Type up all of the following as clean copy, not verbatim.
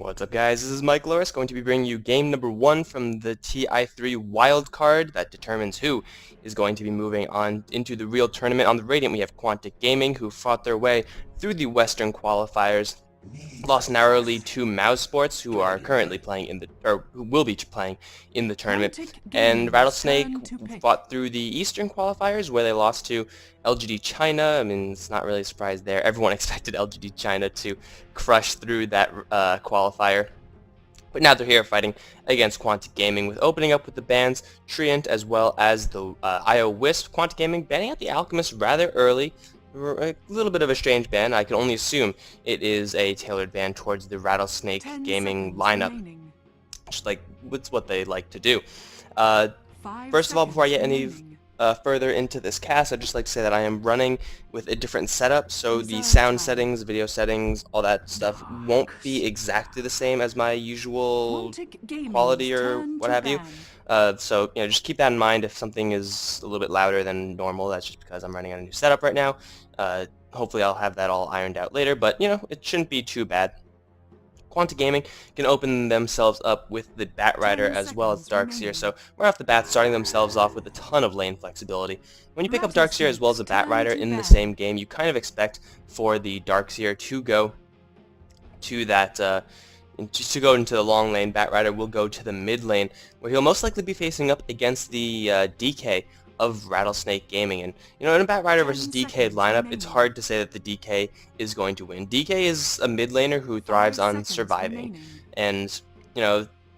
What's up, guys? This is Mike Loris, going to be bringing you game number 1 from the TI3 Wildcard that determines who is going to be moving on into the real tournament. On the Radiant, we have Quantic Gaming, who fought their way through the Western qualifiers, lost narrowly to Mouse Sports, who are currently playing in the, or who will be playing in the tournament, and Rattlesnake fought through the Eastern qualifiers, where they lost to LGD China. I mean, it's not really a surprise there. Everyone expected LGD China to crush through that qualifier. But now they're here fighting against Quantic Gaming, with opening up with the bans Treant as well as the IO Wisp. Quantic Gaming banning out the Alchemist rather early. A little bit of a strange ban. I can only assume it is a tailored ban towards the Rattlesnake gaming lineup, just like it's what they like to do. First of all, before I get any further into this cast, I'd just like to say that I am running with a different setup, so the sound settings, video settings, all that stuff won't be exactly the same as my usual quality or what have you. So, just keep that in mind. If something is a little bit louder than normal, that's just because I'm running on a new setup right now. Hopefully I'll have that all ironed out later, but, it shouldn't be too bad. Quantic Gaming can open themselves up with the Batrider as well as Darkseer, so right off the bat starting themselves off with a ton of lane flexibility. When you pick up Darkseer as well as a Batrider in the same game, you kind of expect for the Darkseer to go to that to go into the long lane. Batrider will go to the mid lane, where he'll most likely be facing up against the DK of Rattlesnake Gaming. And in a Batrider versus DK lineup, it's hard to say that the DK is going to win. DK is a mid laner who thrives on surviving, and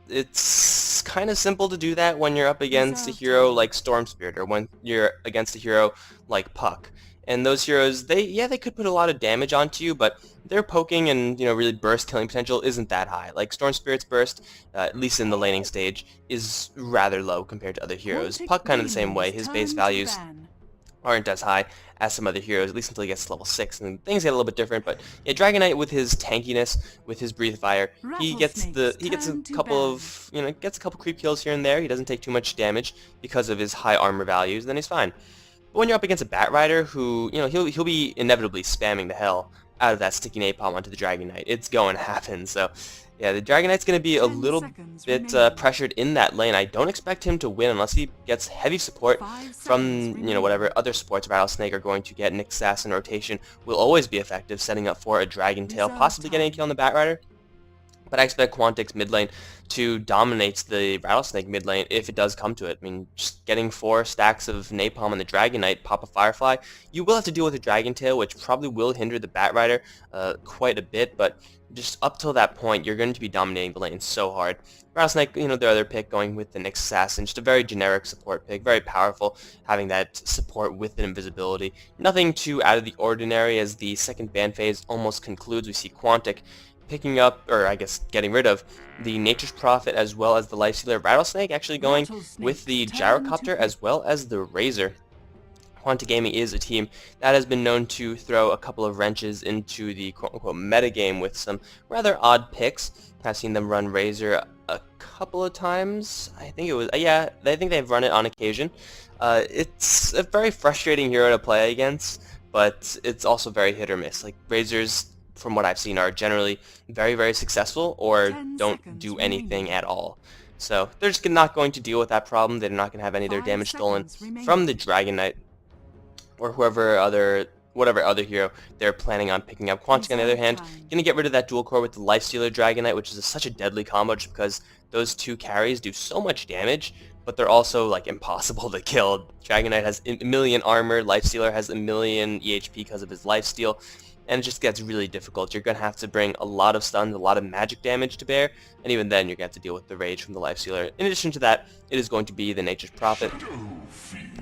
it's kind of simple to do that when you're up against a hero like Storm Spirit, or when you're against a hero like Puck. And those heroes, they could put a lot of damage onto you, but their poking and really burst killing potential isn't that high. Like Storm Spirit's burst, at least in the laning stage, is rather low compared to other heroes. Puck kind of the same way. His base values aren't as high as some other heroes, at least until he gets to level 6, and things get a little bit different. But yeah, Dragon Knight, with his tankiness, with his breathe fire, he gets a couple of creep kills here and there. He doesn't take too much damage because of his high armor values, then he's fine. But when you're up against a Batrider who, he'll be inevitably spamming the hell out of that sticky napalm onto the Dragon Knight. It's going to happen. So, yeah, the Dragon Knight's going to be a little bit pressured in that lane. I don't expect him to win unless he gets heavy support from, whatever other supports Rattlesnake are going to get. Nick Assassin rotation will always be effective, setting up for a Dragon Tail, possibly getting a kill on the Batrider. But I expect Quantic's mid lane to dominate the Rattlesnake mid lane if it does come to it. I mean, just getting 4 stacks of Napalm on the Dragon Knight, pop a Firefly. You will have to deal with a Dragon Tail, which probably will hinder the Batrider quite a bit, but just up till that point, you're going to be dominating the lane so hard. Rattlesnake, their other pick, going with the Nyx Assassin, just a very generic support pick, very powerful, having that support with an invisibility. Nothing too out of the ordinary. As the second ban phase almost concludes, we see Quantic picking up, or I guess getting rid of, the Nature's Prophet as well as the Lifestealer. Rattlesnake actually going with the Gyrocopter as well as the Razor. Quantic Gaming is a team that has been known to throw a couple of wrenches into the quote-unquote metagame with some rather odd picks. I've seen them run Razor a couple of times. I think it was, I think they've run it on occasion. It's a very frustrating hero to play against, but it's also very hit or miss. Like, Razors, from what I've seen, are generally very, very successful or don't do anything at all. So they're just not going to deal with that problem. They're not going to have any of their damage stolen from the Dragon Knight or whatever other hero they're planning on picking up. Quantic, on the other hand, going to get rid of that dual core with the Lifestealer Dragon Knight, which is such a deadly combo just because those two carries do so much damage, but they're also like impossible to kill. Dragon Knight has a million armor, Lifestealer has a million EHP because of his lifesteal, and it just gets really difficult. You're going to have to bring a lot of stuns, a lot of magic damage to bear, and even then you're going to have to deal with the rage from the Lifestealer. In addition to that, it is going to be the Nature's Prophet.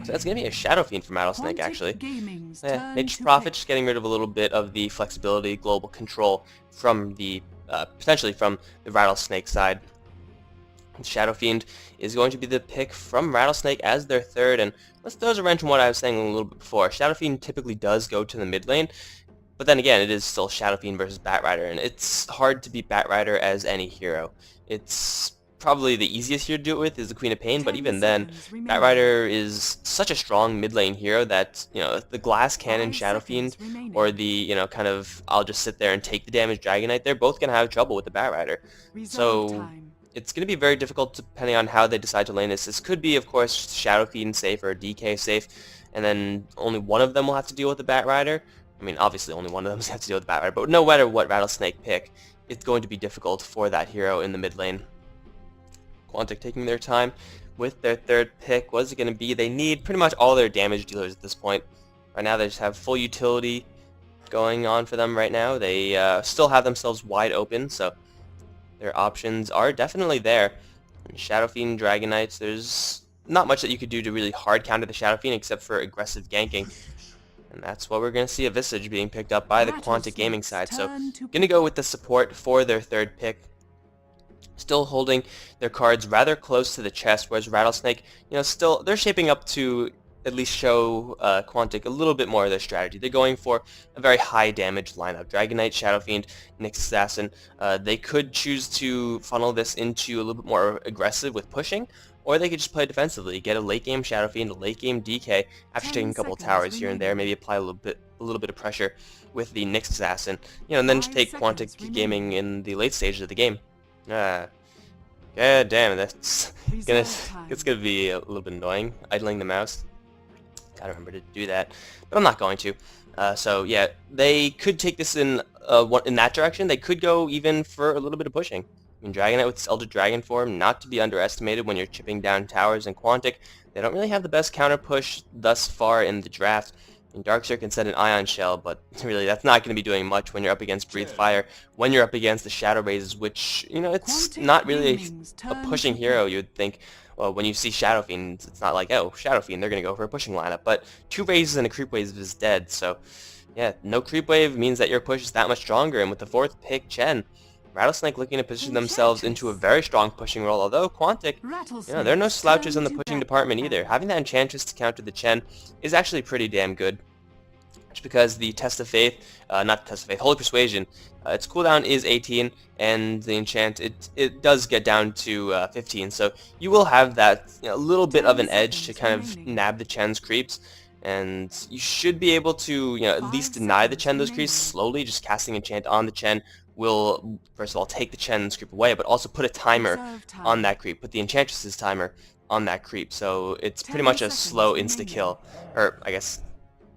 So that's going to be a Shadow Fiend from Rattlesnake, actually. Yeah, Nature's Prophet, just getting rid of a little bit of the flexibility, global control from the, potentially from the Rattlesnake side. Shadow Fiend is going to be the pick from Rattlesnake as their third, and let's throw a wrench in what I was saying a little bit before. Shadow Fiend typically does go to the mid lane, but then again, it is still Shadow Fiend versus Batrider, and it's hard to beat Batrider as any hero. It's probably the easiest hero to do it with is the Queen of Pain, but even then, Batrider is such a strong mid lane hero that, the Glass Cannon Shadow Fiend or the, kind of I'll just sit there and take the damage Dragonite, they're both going to have trouble with the Batrider. So it's going to be very difficult depending on how they decide to lane this. This could be, of course, Shadow Fiend safe or DK safe, and then only one of them will have to deal with the Batrider. I mean, obviously only one of them will have to deal with the Batrider, but no matter what Rattlesnake pick, it's going to be difficult for that hero in the mid lane. Quantic taking their time with their third pick. What is it going to be? They need pretty much all their damage dealers at this point. Right now they just have full utility going on for them right now. They still have themselves wide open, so their options are definitely there. And Shadow Fiend, Dragonites, there's not much that you could do to really hard counter the Shadow Fiend except for aggressive ganking. And that's what we're going to see, a Visage being picked up by the Quantic Gaming side. So going to go with the support for their third pick. Still holding their cards rather close to the chest, whereas Rattlesnake, still they're shaping up to at least show Quantic a little bit more of their strategy. They're going for a very high damage lineup. Dragonite, Shadow Fiend, Nyx Assassin. They could choose to funnel this into a little bit more aggressive with pushing, or they could just play defensively, get a late game Shadow Fiend, a late game DK after taking a couple towers here and there, maybe apply a little bit of pressure with the Nyx Assassin, and then just take Quantic Gaming in the late stages of the game. God damn, it's gonna be a little bit annoying, idling the mouse. Gotta remember to do that, but I'm not going to. So yeah, they could take this in that direction. They could go even for a little bit of pushing. I mean, Dragonite with its Elder Dragon form, not to be underestimated when you're chipping down towers. And Quantic, they don't really have the best counter push thus far in the draft. And Darkseer can set an Ion Shell, but really that's not going to be doing much when you're up against Breathe Fire, when you're up against the Shadow Razes, which, it's not really a pushing hero. You would think, well, when you see Shadow Fiend, it's not like, oh, Shadow Fiend, they're going to go for a pushing lineup. But 2 Razes and a Creep Wave is dead, so yeah, no Creep Wave means that your push is that much stronger. And with the 4th pick, Chen, Rattlesnake looking to position themselves into a very strong pushing role, although Quantic, they're no slouches in the pushing department either. Having that Enchantress to counter the Chen is actually pretty damn good. Just because the Test of Faith, not Test of Faith, Holy Persuasion, its cooldown is 18, and the enchant, it does get down to 15, so you will have that little bit of an edge to kind of nab the Chen's creeps, and you should be able to at least deny the Chen those creeps slowly. Just casting enchant on the Chen will, first of all, take the Chen's creep away, but also put a timer on that creep, put the Enchantress's timer on that creep, so it's pretty much a slow insta-kill, or I guess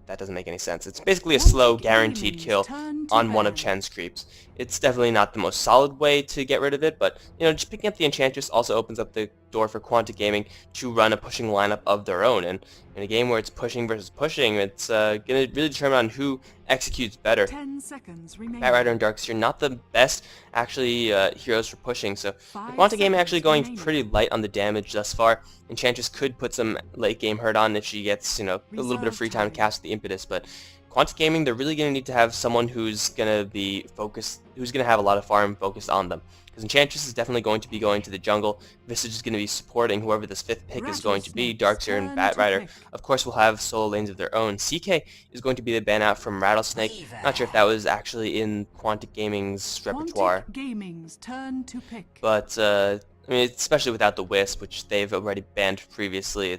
that doesn't make any sense. It's basically a slow, guaranteed kill on one of Chen's creeps. It's definitely not the most solid way to get rid of it, but just picking up the Enchantress also opens up the door for Quantic Gaming to run a pushing lineup of their own. And in a game where it's pushing versus pushing, it's going to really determine on who executes better. 10 seconds remaining. Batrider and Darkseer, not the best actually heroes for pushing, so Quantic Gaming actually going pretty light on the damage thus far. Enchantress could put some late game hurt on if she gets a little bit of free time to cast the impetus, but Quantic Gaming, they're really going to need to have someone who's going to be focused, who's going to have a lot of farm focused on them. Because Enchantress is definitely going to be going to the jungle. Visage is going to be supporting whoever this 5th pick is going to be. Darkseer and Batrider, of course, will have solo lanes of their own. CK is going to be the ban out from Rattlesnake. Not sure if that was actually in Quantic Gaming's repertoire. Quantic Gaming's turn to pick. But, I mean, especially without the Wisp, which they've already banned previously,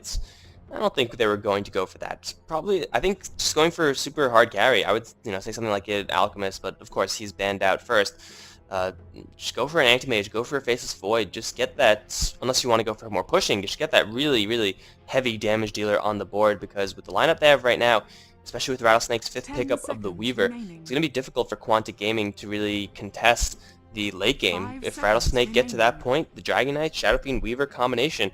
I don't think they were going to go for that. Probably, I think just going for super hard carry. I would, say something like it, Alchemist, but of course he's banned out first. Just go for an Anti-Mage, go for a Faceless Void, just get that, unless you want to go for more pushing, just get that really, really heavy damage dealer on the board, because with the lineup they have right now, especially with Rattlesnake's 5th pickup of the Weaver, it's going to be difficult for Quantic Gaming to really contest the late game. If Rattlesnake get to that point, the Dragonite, Shadow Fiend, Weaver combination,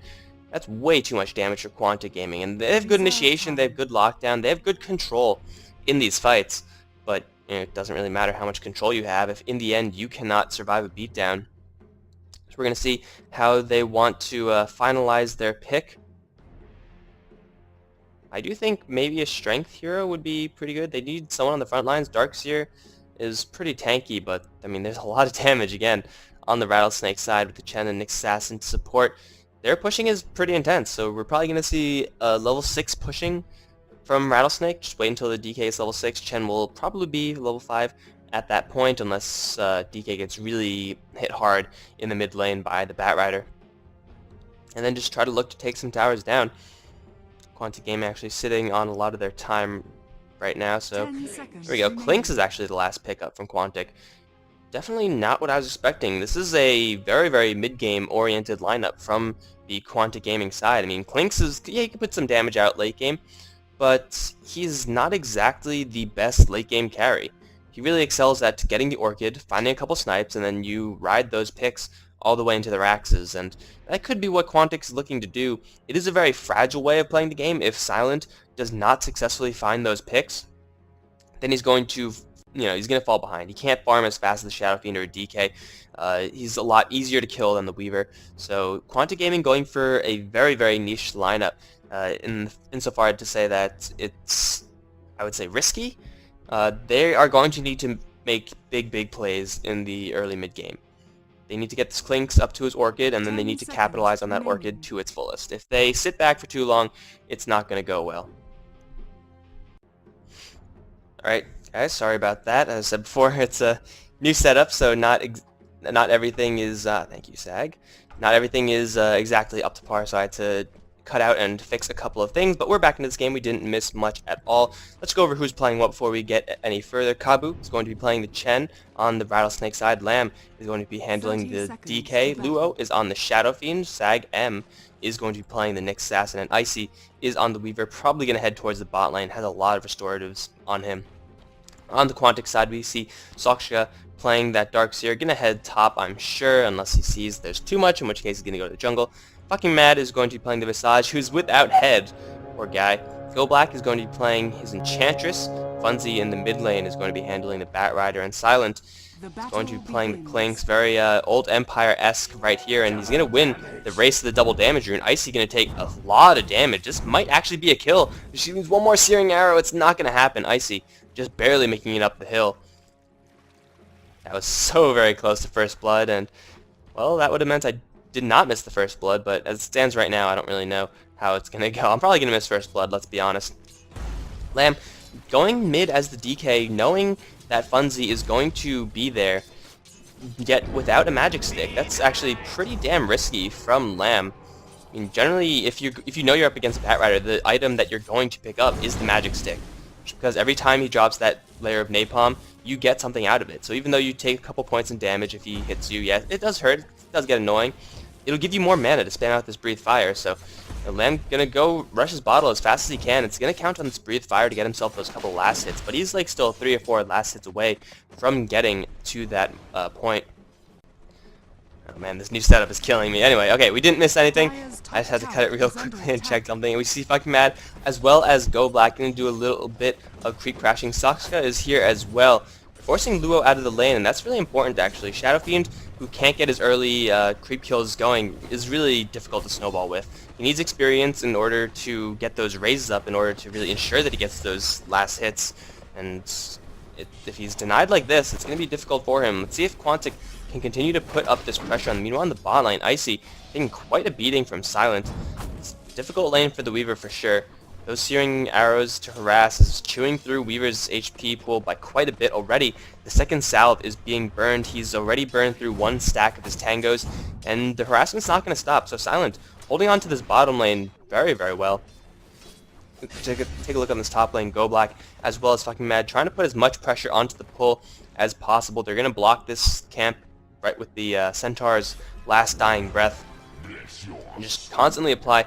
that's way too much damage for Quantic Gaming, and they have good initiation, they have good lockdown, they have good control in these fights, but it doesn't really matter how much control you have if in the end you cannot survive a beatdown. So we're going to see how they want to finalize their pick. I do think maybe a strength hero would be pretty good. They need someone on the front lines. Darkseer is pretty tanky, but I mean there's a lot of damage again on the Rattlesnake side with the Chen and Nyx Assassin to support. Their pushing is pretty intense, so we're probably going to see level 6 pushing from Rattlesnake. Just wait until the DK is level 6. Chen will probably be level 5 at that point, unless DK gets really hit hard in the mid lane by the Batrider. and then just try to look to take some towers down. Quantic Gaming actually sitting on a lot of their time right now, so 10 seconds there we go. remaining. Clinks is actually the last pickup from Quantic. Definitely not what I was expecting. This is a very, very mid-game oriented lineup from the Quantic Gaming side. I mean, Clinks is, yeah, he can put some damage out late game, but he's not exactly the best late game carry. He really excels at getting the Orchid, finding a couple snipes, and then you ride those picks all the way into the Raxes, and that could be what Quantic's looking to do. It is a very fragile way of playing the game. If Silent does not successfully find those picks, then he's going to, he's going to fall behind. He can't farm as fast as the Shadow Fiend or a DK. He's a lot easier to kill than the Weaver. So Quantic Gaming going for a very, very niche lineup, insofar to say that it's, I would say, risky. They are going to need to make big, big plays in the early mid-game. They need to get this Clinks up to his Orchid, and then they need to capitalize on that Orchid to its fullest. If they sit back for too long, it's not going to go well. Alright, guys, sorry about that. As I said before, it's a new setup, so not everything is, thank you, Sag. Not everything is exactly up to par, so I had to cut out and fix a couple of things, but we're back into this game. We didn't miss much at all. Let's go over who's playing what before we get any further. Kabu is going to be playing the Chen on the Rattlesnake side. Lamb is going to be handling the DK. Luo is on the Shadow Fiend. Sag M is going to be playing the Nyx Assassin, and Icy is on the Weaver, probably going to head towards the bot lane, has a lot of restoratives on him. On the Quantic side, we see Soksha playing that Darkseer, going to head top, I'm sure, unless he sees there's too much, in which case he's going to go to the jungle. Fucking Mad is going to be playing the Visage, who's without head, poor guy. Go Black is going to be playing his Enchantress. Funzy in the mid lane is going to be handling the Batrider, and Silent is going to be playing the Clinks. Very old Empire-esque right here, and he's going to win the race to the double damage rune. Icy going to take a lot of damage. This might actually be a kill. If she needs one more Searing Arrow, it's not going to happen. Icy just barely making it up the hill. That was so very close to first blood, and, well, that would have meant I did not miss the first blood, but as it stands right now, I don't really know how it's going to go. I'm probably going to miss first blood, let's be honest. Lamb going mid as the DK, knowing that Funzy is going to be there, yet without a magic stick. That's actually pretty damn risky from Lamb. I mean, generally, if you know you're up against a Batrider, the item that you're going to pick up is the magic stick, because every time he drops that layer of napalm, you get something out of it. So even though you take a couple points in damage if he hits you, yeah, it does hurt, it does get annoying. It'll give you more mana to spam out this Breathe Fire, so Lamb gonna go rush his bottle as fast as he can. It's gonna count on this Breathe Fire to get himself those couple last hits, but he's like still 3 or 4 last hits away from getting to that point. Oh man, this new setup is killing me. Anyway, okay, we didn't miss anything. I just had to cut it real quickly and check something. And we see Fucking Mad as well as Go Black gonna do a little bit of creep crashing. Soxka is here as well, forcing Luo out of the lane, and that's really important actually. Shadow Fiend, who can't get his early creep kills going, is really difficult to snowball with. He needs experience in order to get those raises up, in order to really ensure that he gets those last hits, and if he's denied like this, it's going to be difficult for him. Let's see if Quantic can continue to put up this pressure on him. Meanwhile, on the bot lane, Icy taking quite a beating from Silent. It's a difficult lane for the Weaver for sure. Those Searing Arrows to harass is chewing through Weaver's HP pool by quite a bit already. The second salve is being burned. He's already burned through 1 stack of his tangos, and the harassment's not going to stop. So Silent holding on to this bottom lane very, very well. Take a look on this top lane, Go Black, as well as Fucking Mad, trying to put as much pressure onto the pull as possible. They're going to block this camp right with the Centaur's last dying breath, and just constantly apply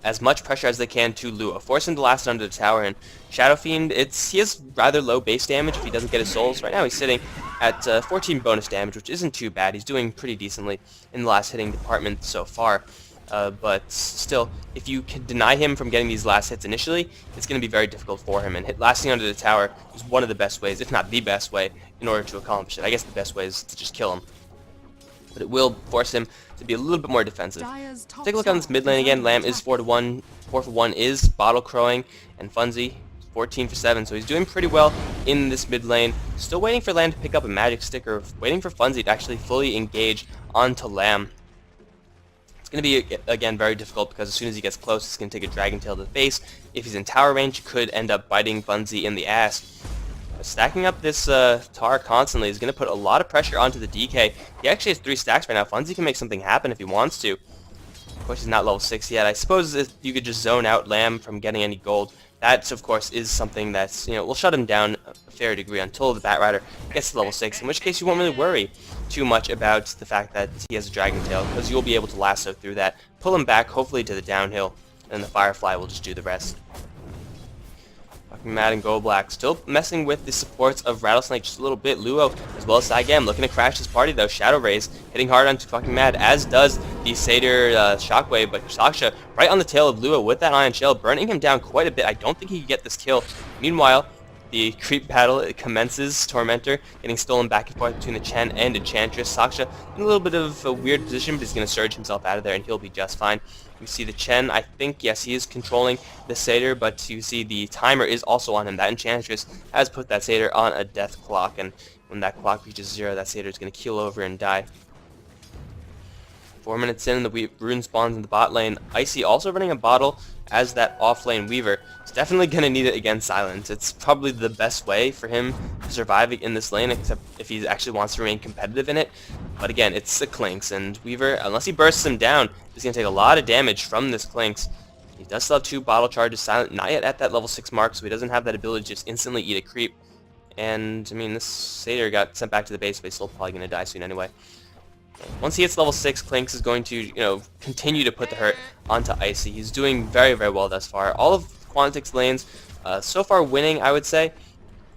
as much pressure as they can to Luo, force him to last under the tower. And Shadow Fiend, he has rather low base damage if he doesn't get his souls. Right now he's sitting at 14 bonus damage, which isn't too bad. He's doing pretty decently in the last hitting department so far. But still, if you can deny him from getting these last hits initially, it's going to be very difficult for him. And lasting under the tower is one of the best ways, if not the best way, in order to accomplish it. I guess the best way is to just kill him, but it will force him to be a little bit more defensive. Take a look on this mid lane again. Lamb is 4 for 1 is Bottle Crowing, and Funzy 14 for 7, so he's doing pretty well in this mid lane. Still waiting for Lamb to pick up a magic stick, or waiting for Funzy to actually fully engage onto Lamb. It's going to be, again, very difficult, because as soon as he gets close, he's going to take a Dragon Tail to the face. If he's in tower range, could end up biting Funzy in the ass. Stacking up this Tar constantly is going to put a lot of pressure onto the DK. He actually has 3 stacks right now. Funzy can make something happen if he wants to. Of course, he's not level 6 yet. I suppose if you could just zone out Lamb from getting any gold, that, of course, is something that's, will shut him down a fair degree until the Batrider gets to level 6, in which case you won't really worry too much about the fact that he has a Dragon Tail, because you'll be able to lasso through that, pull him back, hopefully to the downhill, and the Firefly will just do the rest. Mad and Go Black still messing with the supports of Rattlesnake just a little bit. Luo as well as Saigam looking to crash his party though. Shadow Rays hitting hard onto fucking Mad, as does the Satyr Shockwave, but Saksha right on the tail of Luo with that Ion Shell, burning him down quite a bit. I don't think he can get this kill. Meanwhile, the creep battle commences. Tormentor getting stolen back and forth between the Chen and Enchantress. Saksha in a little bit of a weird position, but he's going to surge himself out of there and he'll be just fine. You see the Chen, I think, yes, he is controlling the Satyr, but you see the timer is also on him. That Enchantress has put that Satyr on a death clock, and when that clock reaches 0, that Satyr is going to keel over and die. 4 minutes in, the rune spawns in the bot lane. Icy also running a bottle as that off-lane Weaver. He's definitely going to need it against Silence. It's probably the best way for him to survive in this lane, except if he actually wants to remain competitive in it. But again, it's a Clinks, and Weaver, unless he bursts him down, he's going to take a lot of damage from this Clinks. He does still have 2 bottle charges. Silent not yet at that level 6 mark, so he doesn't have that ability to just instantly eat a creep. And, I mean, this Satyr got sent back to the base, but he's still probably going to die soon anyway. Once he hits level 6, Clinks is going to, continue to put the hurt onto Icy. He's doing very, very well thus far. All of Quantic's lanes so far winning, I would say.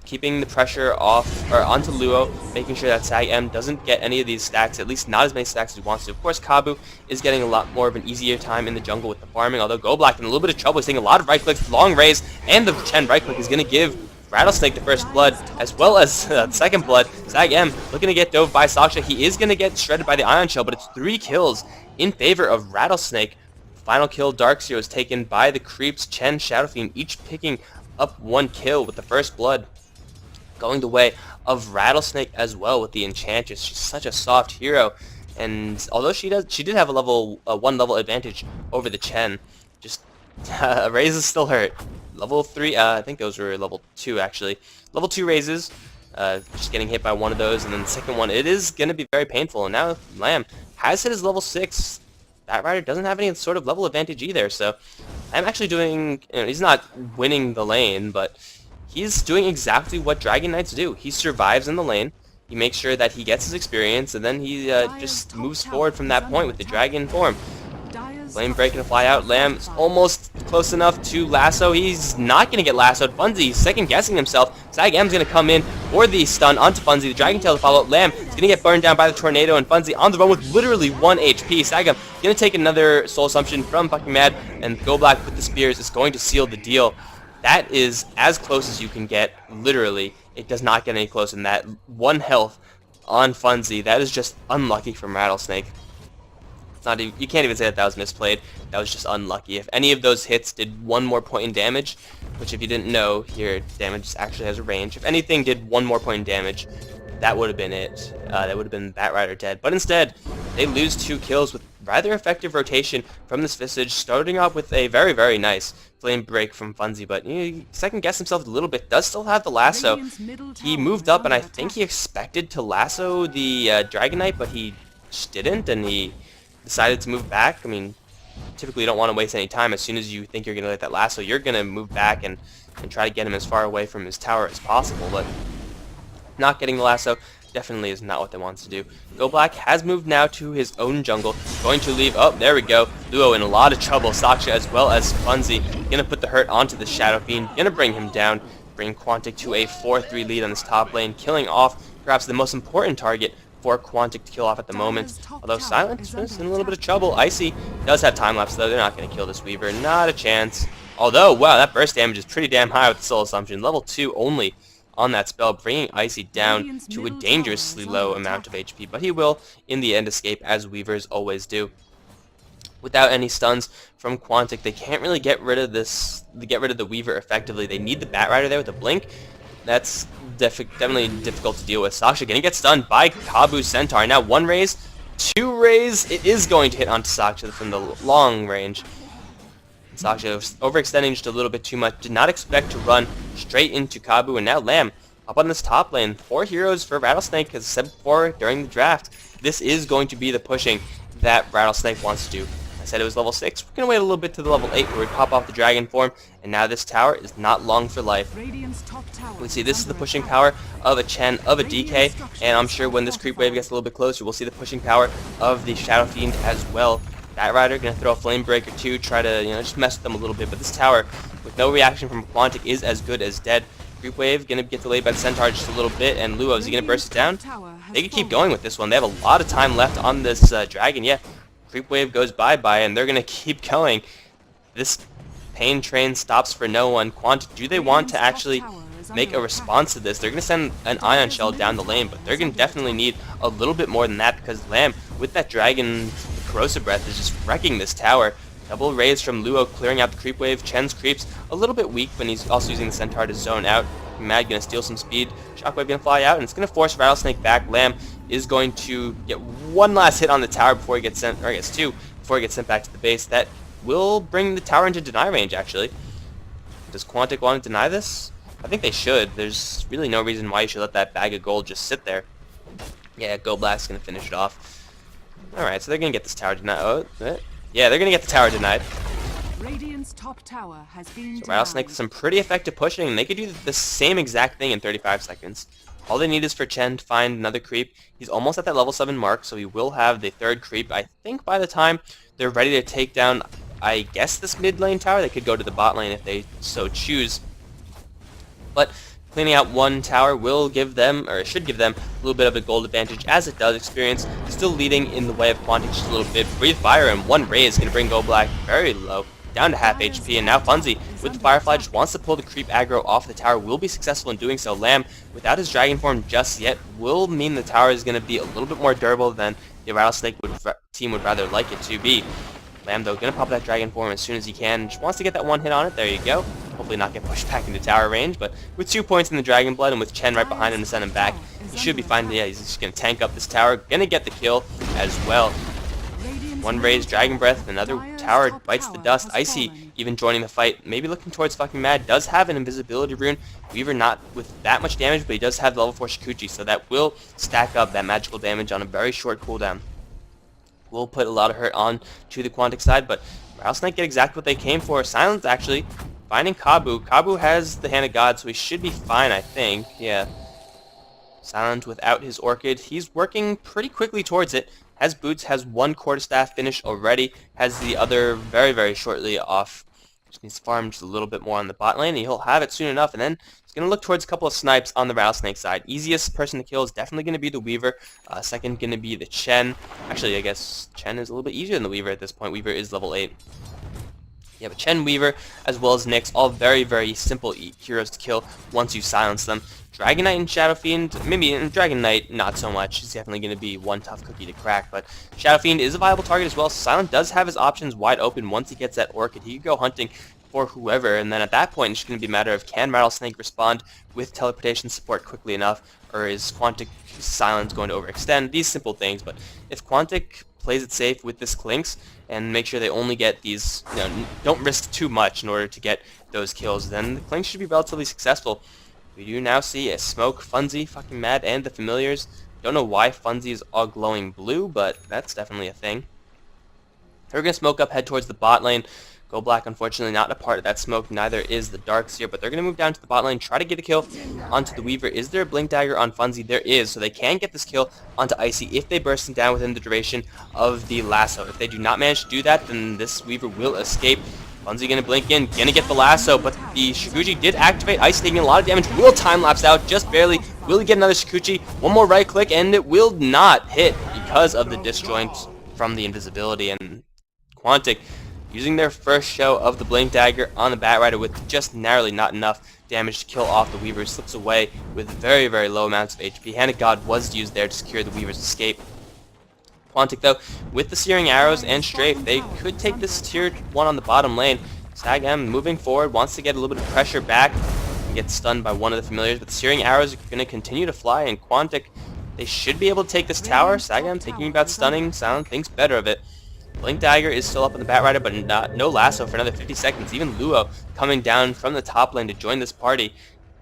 Keeping the pressure off, or onto Luo, making sure that Sag M doesn't get any of these stacks, at least not as many stacks as he wants to. Of course, Kabu is getting a lot more of an easier time in the jungle with the farming, although Go Black in a little bit of trouble. He's taking a lot of right clicks, long rays, and the Chen right click is going to give Rattlesnake the first blood, as well as the second blood. Sag M looking to get dove by Saksha. He is going to get shredded by the Ion Shell, but it's 3 kills in favor of Rattlesnake. Final kill, Darkseer, was taken by the creeps. Chen, Shadow Fiend, each picking up 1 kill with the first blood going the way of Rattlesnake as well with the Enchantress. She's such a soft hero, and although she did have a 1 level advantage over the Chen, just raises still hurt. Level 3, I think those were level 2 actually. Level 2 raises, just getting hit by one of those, and then the second one, it is going to be very painful. And now Lamb has hit his level 6. Batrider doesn't have any sort of level advantage either, so I'm actually doing, he's not winning the lane, but he's doing exactly what Dragon Knights do. He survives in the lane, he makes sure that he gets his experience, and then he just moves forward from that point with the Dragon form. Flame break and fly out. Lamb is almost close enough to lasso. He's not going to get lassoed. Funzy second guessing himself. Sag M's going to come in for the stun onto Funzy. The Dragon Tail to follow. Lamb is going to get burned down by the Tornado, and Funzy on the run with literally 1 HP. Sag M going to take another Soul Assumption from fucking Mad, and Go Black with the spears is going to seal the deal. That is as close as you can get, literally. It does not get any closer than that. 1 health on Funzy. That is just unlucky from Rattlesnake. Not even, you can't even say that was misplayed. That was just unlucky. If any of those hits did 1 more point in damage, which if you didn't know, here damage actually has a range. If anything did 1 more point in damage, that would have been it. That would have been Batrider dead. But instead, they lose 2 kills with rather effective rotation from this Visage, starting off with a very, very nice flame break from Funzy, but he second guessed himself a little bit. Does still have the lasso. He moved up, and I think he expected to lasso the Dragon Knight, but he just didn't, and he decided to move back. I mean, typically you don't want to waste any time. As soon as you think you're going to get that lasso, you're going to move back and try to get him as far away from his tower as possible, but not getting the lasso definitely is not what they want to do. Go Black has moved now to his own jungle, going to leave, oh, there we go, Luo in a lot of trouble. Saksha as well as Funzy going to put the hurt onto the Shadow Fiend, going to bring him down, bring Quantic to a 4-3 lead on this top lane, killing off perhaps the most important target for Quantic to kill off at the moment. Although Silence is in a little bit of trouble. Icy does have time lapse though. They're not going to kill this Weaver. Not a chance. Although, wow, that burst damage is pretty damn high with the Soul Assumption. Level 2 only on that spell, bringing Icy down to a dangerously low amount of HP. But he will, in the end, escape as Weavers always do. Without any stuns from Quantic, they can't really get rid of the Weaver effectively. They need the Batrider there with a blink. That's definitely difficult to deal with. Saksha going to get stunned by Kabu's Centaur. Now 1 raise, 2 raise. It is going to hit onto Saksha from the long range. Saksha overextending just a little bit too much. Did not expect to run straight into Kabu. And now Lamb up on this top lane. 4 heroes for Rattlesnake, as I said before during the draft. This is going to be the pushing that Rattlesnake wants to do. said it was level 6. We're going to wait a little bit to the level 8 where we pop off the dragon form, and now this tower is not long for life. We see this is the pushing power of a Chen, of a DK, and I'm sure when this creep wave gets a little bit closer, we'll see the pushing power of the Shadow Fiend as well. Bat Rider going to throw a Flame Breaker too, try to just mess with them a little bit, but this tower, with no reaction from Quantic, is as good as dead. Creep wave going to get delayed by the Centaur just a little bit, and Luo, is he going to burst it down? They can keep going with this one. They have a lot of time left on this dragon. Yeah, creep wave goes bye-bye, and they're going to keep going. This pain train stops for no one. Quantic, do they want to actually make a response to this? They're going to send an Ion Shell down the lane, but they're going to definitely need a little bit more than that, because Lamb, with that dragon Corrosive Breath, is just wrecking this tower. Double raise from Luo, clearing out the creep wave. Chen's creeps a little bit weak, but he's also using the Centaur to zone out. Mad gonna steal some speed. Shockwave gonna fly out, and it's gonna force Rattlesnake back. Lamb is going to get one last hit on the tower before he gets sent, or I guess two, before he gets sent back to the base. That will bring the tower into deny range, actually. Does Quantic want to deny this? I think they should. There's really no reason why you should let that bag of gold just sit there. Yeah, Go Blast's gonna finish it off. Alright, so they're going to get this tower denied. Yeah, they're going to get the tower denied. Radiant's top tower has been So Rattlesnake with some pretty effective pushing, and they could do the same exact thing in 35 seconds. All they need is for Chen to find another creep. He's almost at that level 7 mark, so he will have the third creep. I think by the time they're ready to take down, I guess, this mid lane tower, they could go to the bot lane if they so choose. But cleaning out one tower will give them, or should give them, a little bit of a gold advantage, as it does experience. Still leading in the way of Quantic just a little bit. Breathe Fire and one raise is going to bring Go Black very low, down to half HP, and now Funzy, with the Firefly, just wants to pull the creep aggro off the tower, will be successful in doing so. Lamb, without his dragon form just yet, will mean the tower is going to be a little bit more durable than the Rattlesnake team would rather like it to be. Lamb, though, going to pop that dragon form as soon as he can. Just wants to get that one hit on it. There you go. Hopefully not get pushed back into tower range, but with 2 points in the Dragon Blood and with Chen right behind him to send him back, he should be fine. Yeah, he's just going to tank up this tower. Going to get the kill as well. One raised Dragon Breath, another tower bites the dust. Icy even joining the fight, maybe looking towards fucking Mad. Does have an invisibility rune. Weaver not with that much damage, but he does have level 4 Shikuchi, so that will stack up that magical damage on a very short cooldown. Will put a lot of hurt on to the Quantic side, but Rattlesnake get exactly what they came for. Silence, actually, finding Kabu. Kabu has the Hand of God, so he should be fine, I think. Yeah. Silent without his Orchid. He's working pretty quickly towards it. Has Boots, has one Quarterstaff finished already. Has the other very, very shortly off. Just needs to farm just a little bit more on the bot lane, and he'll have it soon enough. And then he's going to look towards a couple of snipes on the Rattlesnake side. Easiest person to kill is definitely going to be the Weaver. Second going to be the Chen. Actually, I guess Chen is a little bit easier than the Weaver at this point. Weaver is level 8. Yeah, but Chen, Weaver, as well as Nyx, all very, very simple heroes to kill once you silence them. Dragon Knight and Shadow Fiend, maybe Dragon Knight, not so much. He's definitely going to be one tough cookie to crack, but Shadow Fiend is a viable target as well. Silent does have his options wide open once he gets that Orchid. He could go hunting for whoever, and then at that point, it's just going to be a matter of can Rattlesnake respond with teleportation support quickly enough, or is Quantic Silence going to overextend? These simple things, but if Quantic plays it safe with this Clinks and make sure they only get these, don't risk too much in order to get those kills, then the Clinks should be relatively successful. We do now see a Smoke, Funzy, fucking Mad, and the Familiars. Don't know why Funzy is all glowing blue, but that's definitely a thing. We're going to smoke up, head towards the bot lane. Go Black, unfortunately, not a part of that smoke. Neither is the Darkseer, but they're going to move down to the bot lane, try to get a kill onto the Weaver. Is there a Blink Dagger on Funzy? There is, so they can get this kill onto Icy if they burst him down within the duration of the lasso. If they do not manage to do that, then this Weaver will escape. Funzy going to blink in, going to get the lasso, but the Shikuchi did activate. Ice taking a lot of damage, will time-lapse out, just barely. Will he get another Shikuchi? One more right-click, and it will not hit because of the disjoint from the invisibility. And Quantic, using their first show of the Blink Dagger on the Bat Rider with just narrowly not enough damage to kill off the Weaver, slips away with very, very low amounts of HP. Hand of God was used there to secure the Weaver's escape. Quantic, though, with the Searing Arrows and Strafe, they could take this tier 1 on the bottom lane. Sagam moving forward, wants to get a little bit of pressure back and get stunned by one of the Familiars, but the Searing Arrows are going to continue to fly, and Quantic, they should be able to take this tower. Sagam thinking about stunning, Silent thinks better of it. Blink Dagger is still up on the Bat Rider, but no lasso for another 50 seconds. Even Luo coming down from the top lane to join this party.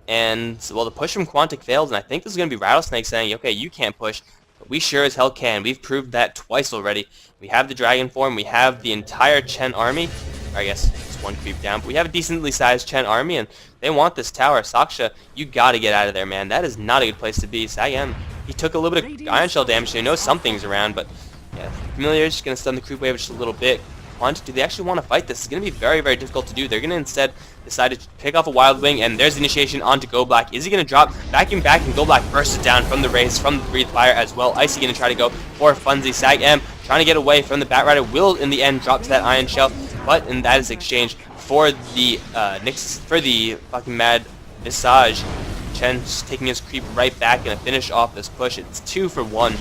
And, well, the push from Quantic fails, and I think this is going to be Rattlesnake saying, okay, you can't push. But we sure as hell can. We've proved that twice already. We have the dragon form, we have the entire Chen army. Or I guess it's one creep down, but we have a decently sized Chen army, and they want this tower. Saksha, you gotta get out of there, man. That is not a good place to be. Sagem, he took a little bit of Iron Shell damage, so he knows something's around, but yeah, Familiar is just gonna stun the creep wave just a little bit. Quantic, do they actually want to fight this? It's going to be very, very difficult to do. They're going to instead decide to pick off a Wild Wing, and there's the initiation onto Go Black. Is he going to drop? Vacuum back, and Go Black bursts it down from the race, from the Breathe Fire as well. Icy going to try to go for Funzy. Sag M trying to get away from the Bat Rider. Will, in the end, drop to that Iron Shell, but and that is exchanged for the fucking Mad Visage. Chen just taking his creep right back, going to finish off this push. It's 2 for 1.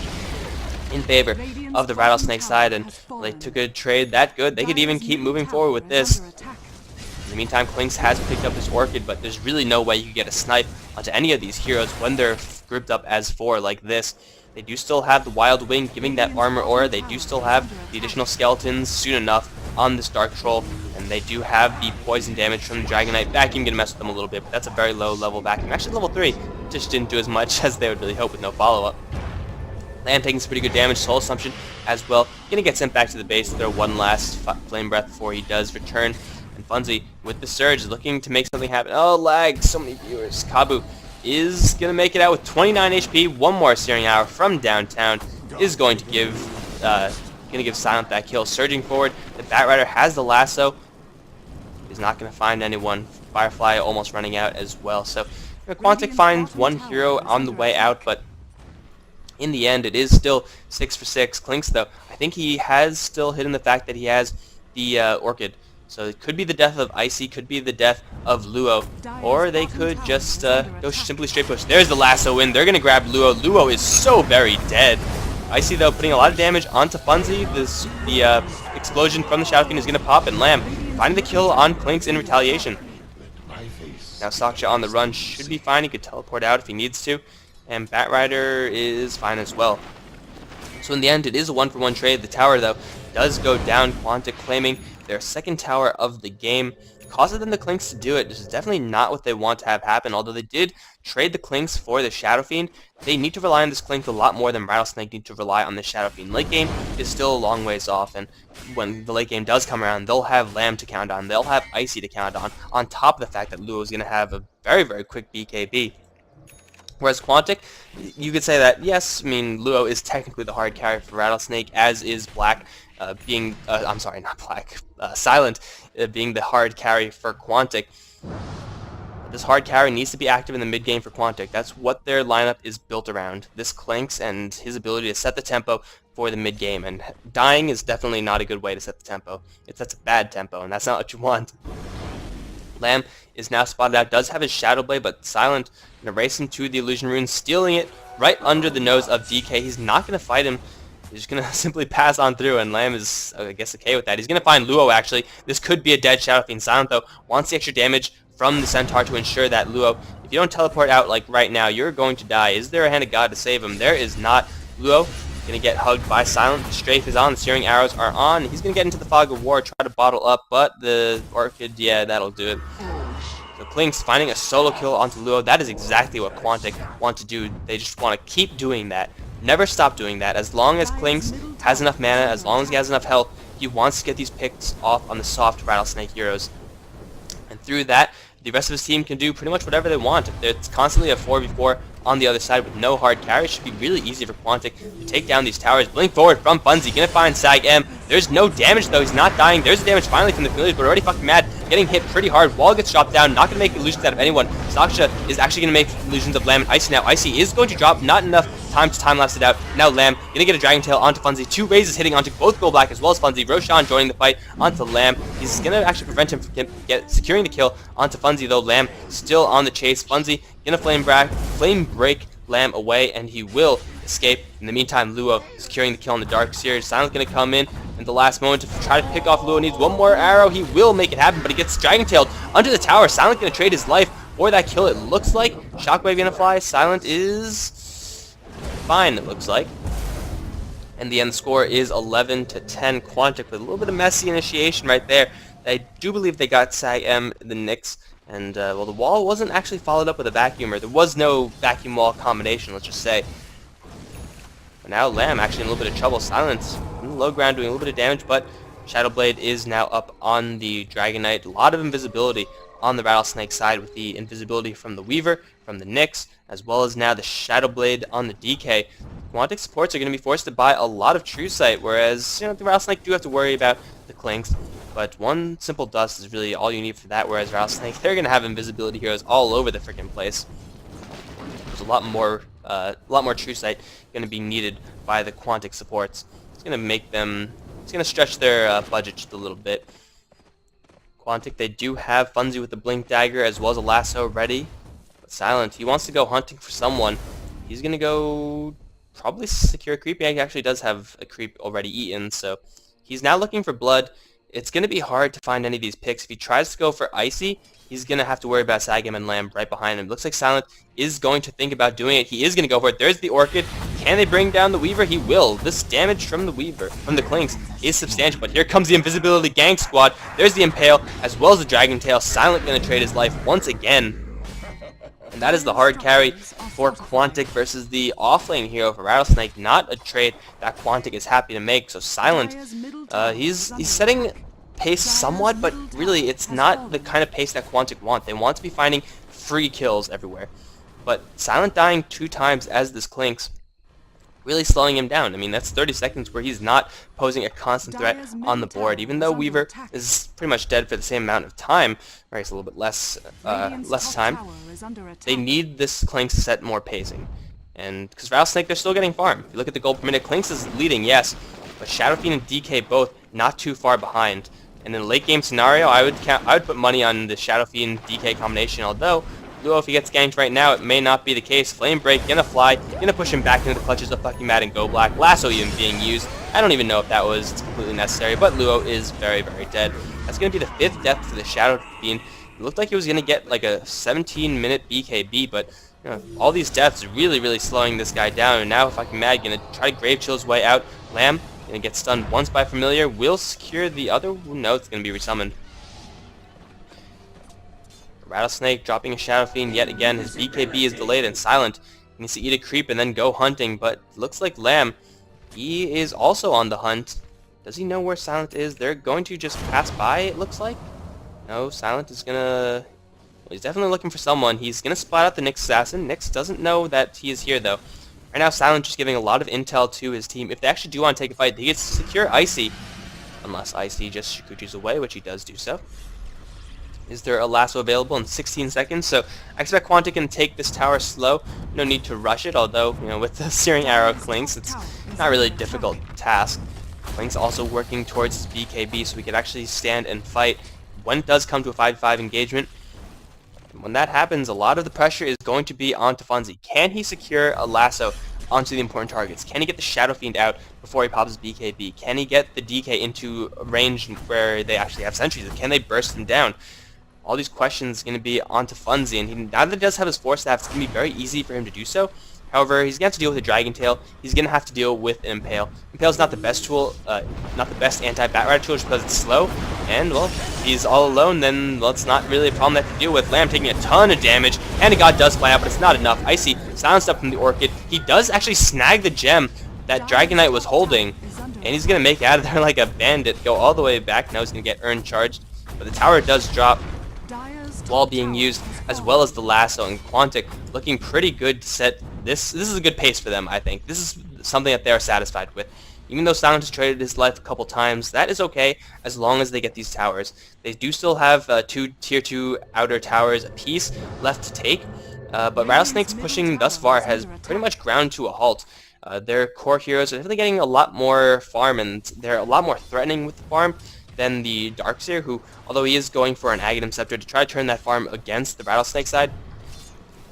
In favor of the Rattlesnake side, and they took a trade that good. They could even keep moving forward with this. In the meantime, Klinks has picked up his Orchid, but there's really no way you can get a snipe onto any of these heroes when they're grouped up as 4 like this. They do still have the Wild Wing giving that armor aura. They do still have the additional skeletons soon enough on this Dark Troll, and they do have the poison damage from the Dragonite Vacuum. Gonna mess with them a little bit, but that's a very low level Vacuum. Actually, level 3 just didn't do as much as they would really hope with no follow-up. Lamb taking some pretty good damage, Soul Assumption as well. Gonna get sent back to the base, throw one last Flame Breath before he does return. And Funzy, with the Surge, looking to make something happen. Oh, lag, so many viewers. Kabu is gonna make it out with 29 HP. One more Searing Hour from downtown is going to give Silent that kill. Surging forward, the Bat Rider has the lasso. He's not gonna find anyone. Firefly almost running out as well. So Quantic finds one hero on the way out, but in the end, it is still 6 for 6. Klinks, though, I think he has still hidden the fact that he has the Orchid. So it could be the death of Icy, could be the death of Luo, or they could just go simply straight push. There's the lasso in. They're going to grab Luo. Luo is so very dead. Icy, though, putting a lot of damage onto Funzy. The explosion from the Shadow Fiend is going to pop, and Lamb finding the kill on Klinks in retaliation. Now Saksha on the run should be fine. He could teleport out if he needs to. And Bat Rider is fine as well. So in the end, it is a 1-for-1 trade. The tower, though, does go down. Quantic claiming their second tower of the game. Causes them the Klinks to do it. This is definitely not what they want to have happen. Although they did trade the Klinks for the Shadow Fiend, they need to rely on this Klink a lot more than Rattlesnake need to rely on the Shadow Fiend. Late game is still a long ways off, and when the late game does come around, they'll have Lamb to count on. They'll have Icy to count on top of the fact that Luo is going to have a very, very quick BKB. Whereas Quantic, you could say that, yes, I mean, Luo is technically the hard carry for Rattlesnake, as is Black I'm sorry, not Black, Silent being the hard carry for Quantic. This hard carry needs to be active in the mid game for Quantic. That's what their lineup is built around. This Klinks and his ability to set the tempo for the mid game, and dying is definitely not a good way to set the tempo. It sets a bad tempo, and that's not what you want. Lamb is now spotted out, does have his Shadow Blade, but Silent going to race him to the Illusion Rune, stealing it right under the nose of DK. He's not going to fight him. He's just going to simply pass on through, and Lamb is, I guess, okay with that. He's going to find Luo, actually. This could be a dead Shadow Fiend. Silent, though, wants the extra damage from the Centaur to ensure that Luo, if you don't teleport out like right now, you're going to die. Is there a hand of God to save him? There is not. Luo going to get hugged by Silent. The Strafe is on. The Searing Arrows are on. He's going to get into the Fog of War, try to bottle up, but the Orchid, yeah, that'll do it. So Klinks finding a solo kill onto Luo. That is exactly what Quantic want to do. They just want to keep doing that. Never stop doing that. As long as Klinks has enough mana, as long as he has enough health, he wants to get these picks off on the soft Rattlesnake heroes. And through that, the rest of his team can do pretty much whatever they want. If it's constantly a 4v4 on the other side with no hard carry, it should be really easy for Quantic to take down these towers. Blink forward from Funzy, gonna find Sag M. There's no damage though, he's not dying. There's the damage finally from the Familiars, but already fucking mad. Getting hit pretty hard. Wall gets dropped down, not gonna make illusions out of anyone. Saksha is actually gonna make illusions of Lamb and Icy now. Icy is going to drop, not enough time to time-lapse it out. Now Lamb gonna get a Dragon Tail onto Funzy. 2 raises hitting onto both Gold Black as well as Funzy. Roshan joining the fight onto Lamb. He's gonna actually prevent him from securing the kill onto Funzy though. Lamb still on the chase. Funzy gonna flame break Lamb away, and he will escape. In the meantime, Luo securing the kill on the Dark Seer. Silent's gonna come in the last moment to try to pick off Luo. Needs one more arrow. He will make it happen, but he gets Dragon Tailed under the tower. Silent gonna trade his life for that kill, it looks like. Shockwave gonna fly. Silent is fine, it looks like. And the end score is 11-10. Quantic with a little bit of messy initiation right there. I do believe they got Sag M, the Nyx, and well, the wall wasn't actually followed up with a vacuum, or there was no vacuum wall combination, let's just say. But now Lamb actually in a little bit of trouble. Silence in the low ground doing a little bit of damage, but Shadowblade is now up on the Dragon Knight. A lot of invisibility on the Rattlesnake side with the invisibility from the Weaver, from the Nyx, as well as now the Shadowblade on the DK. Quantic supports are going to be forced to buy a lot of True Sight, whereas the Rattlesnake do have to worry about the Clinks. But one simple dust is really all you need for that, whereas Rattlesnake, they're going to have invisibility heroes all over the freaking place. There's a lot more True Sight going to be needed by the Quantic supports. It's going to make them, it's going to stretch their budget just a little bit. Quantic, they do have Funzy with the Blink Dagger as well as a Lasso ready. But Silent, he wants to go hunting for someone. He's going to go probably secure a creep. He actually does have a creep already eaten, so he's now looking for blood. It's going to be hard to find any of these picks. If he tries to go for Icy, he's going to have to worry about Sagam and Lamb right behind him. Looks like Silent is going to think about doing it. He is going to go for it. There's the Orchid. Can they bring down the Weaver? He will. This damage from the Weaver, from the Clinks, is substantial. But here comes the Invisibility Gang Squad. There's the Impale, as well as the Dragon Tail. Silent going to trade his life once again. And that is the hard carry for Quantic versus the offlane hero for Rattlesnake. Not a trade that Quantic is happy to make. So Silent, he's setting pace somewhat, but really it's not the kind of pace that Quantic want. They want to be finding free kills everywhere. But Silent dying 2 times as this Clinks, really slowing him down. I mean, that's 30 seconds where he's not posing a constant threat on the board, even though Weaver is pretty much dead for the same amount of time, or it's a little bit less time. They need this Clinks to set more pacing. And because Rattlesnake, they're still getting farm. If you look at the gold per minute, Clinks is leading, yes, but Shadow Fiend and DK both not too far behind. And in a late game scenario, I would put money on the Shadow Fiend DK combination, although Luo, if he gets ganked right now, it may not be the case. Flame Break, gonna fly, gonna push him back into the clutches of Fucking Mad and Go Black. Lasso even being used. I don't even know if that was completely necessary, but Luo is very, very dead. That's gonna be the 5th death for the Shadow Fiend. It looked like he was gonna get like a 17-minute BKB, but all these deaths really, really slowing this guy down. And now Fucking Mad gonna try to Grave Chill his way out. Lamb gonna get stunned once by Familiar. Will secure the other. No, it's gonna be resummoned. Rattlesnake dropping a Shadow Fiend yet again. His BKB is delayed and Silent. He needs to eat a creep and then go hunting, but looks like Lamb, he is also on the hunt. Does he know where Silent is? They're going to just pass by, it looks like. No, Silent is gonna... Well, he's definitely looking for someone. He's gonna spot out the Nyx assassin. Nyx doesn't know that he is here, though. Right now, Silent just giving a lot of intel to his team. If they actually do want to take a fight, he gets to secure Icy. Unless Icy just Shikuchi's away, which he does do so. Is there a lasso available in 16 seconds? So I expect Quantic can take this tower slow. No need to rush it, although, with the Searing Arrow Clinks, it's not really a difficult task. Clinks also working towards his BKB, so we could actually stand and fight when it does come to a 5v5 engagement. When that happens, a lot of the pressure is going to be onto Funzy. Can he secure a lasso onto the important targets? Can he get the Shadow Fiend out before he pops his BKB? Can he get the DK into a range where they actually have sentries? Can they burst him down? All these questions are going to be onto Funzy, and now that he does have his 4 staff, it's going to be very easy for him to do so. However, he's going to have to deal with a Dragon Tail. He's going to have to deal with an Impale. Impale's not the best tool, not the best anti-Bat Rider tool just because it's slow. And, well, if he's all alone, then, well, it's not really a problem they have to deal with. Lamb taking a ton of damage, and a God does fly out, but it's not enough. Icy silenced up from the Orchid. He does actually snag the gem that Dragon Knight was holding, and he's going to make it out of there like a bandit, go all the way back. Now he's going to get Urn charged, but the tower does drop. Wall being used, as well as the lasso, and Quantic looking pretty good to set this. This is a good pace for them, I think. This is something that they're satisfied with. Even though Silent has traded his life a couple times, that is okay as long as they get these towers. They do still have 2 tier 2 outer towers apiece left to take, but Rattlesnake's pushing thus far has pretty much ground to a halt. Their core heroes are definitely getting a lot more farm, and they're a lot more threatening with the farm than the Darkseer, who, although he is going for an Aghanim Scepter to try to turn that farm against the Rattlesnake side,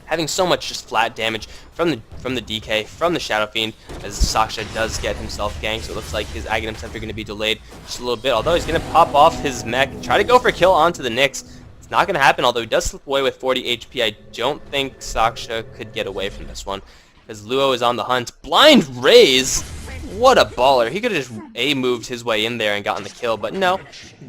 having so much just flat damage from the DK, from the Shadow Fiend, as Saksha does get himself ganked, so it looks like his Aghanim Scepter going to be delayed just a little bit, although he's going to pop off his mech, try to go for a kill onto the Nyx. It's not going to happen, although he does slip away with 40 HP. I don't think Saksha could get away from this one, because Luo is on the hunt. Blind Raise! What a baller. He could have just A-moved his way in there and gotten the kill, but no.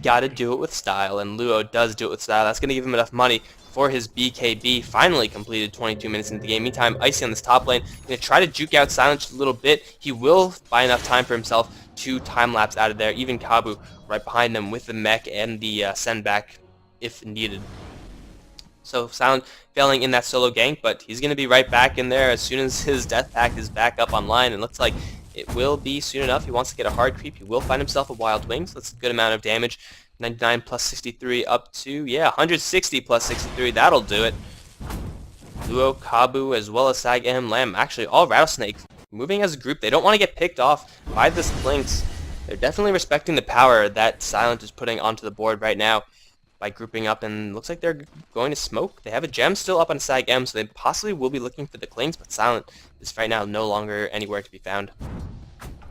Gotta do it with style, and Luo does do it with style. That's going to give him enough money for his BKB. Finally completed 22 minutes into the game. Meantime, Icy on this top lane going to try to juke out Silent just a little bit. He will buy enough time for himself to time-lapse out of there. Even Kabu right behind them with the mech and the send back if needed. So Silent failing in that solo gank, but he's going to be right back in there as soon as his death pact is back up online. And looks like it will be soon enough. He wants to get a hard creep. He will find himself a Wild Wing, so that's a good amount of damage. 99 plus 63 up to, yeah, 160 plus 63. That'll do it. Luo, Kabu, as well as Sag M, Lamb. Actually, all Rattlesnake moving as a group. They don't want to get picked off by this Lynx. They're definitely respecting the power that Silent is putting onto the board right now by grouping up, and looks like they're going to smoke. They have a gem still up on Sag M, so they possibly will be looking for the Klings, but Silent is right now no longer anywhere to be found.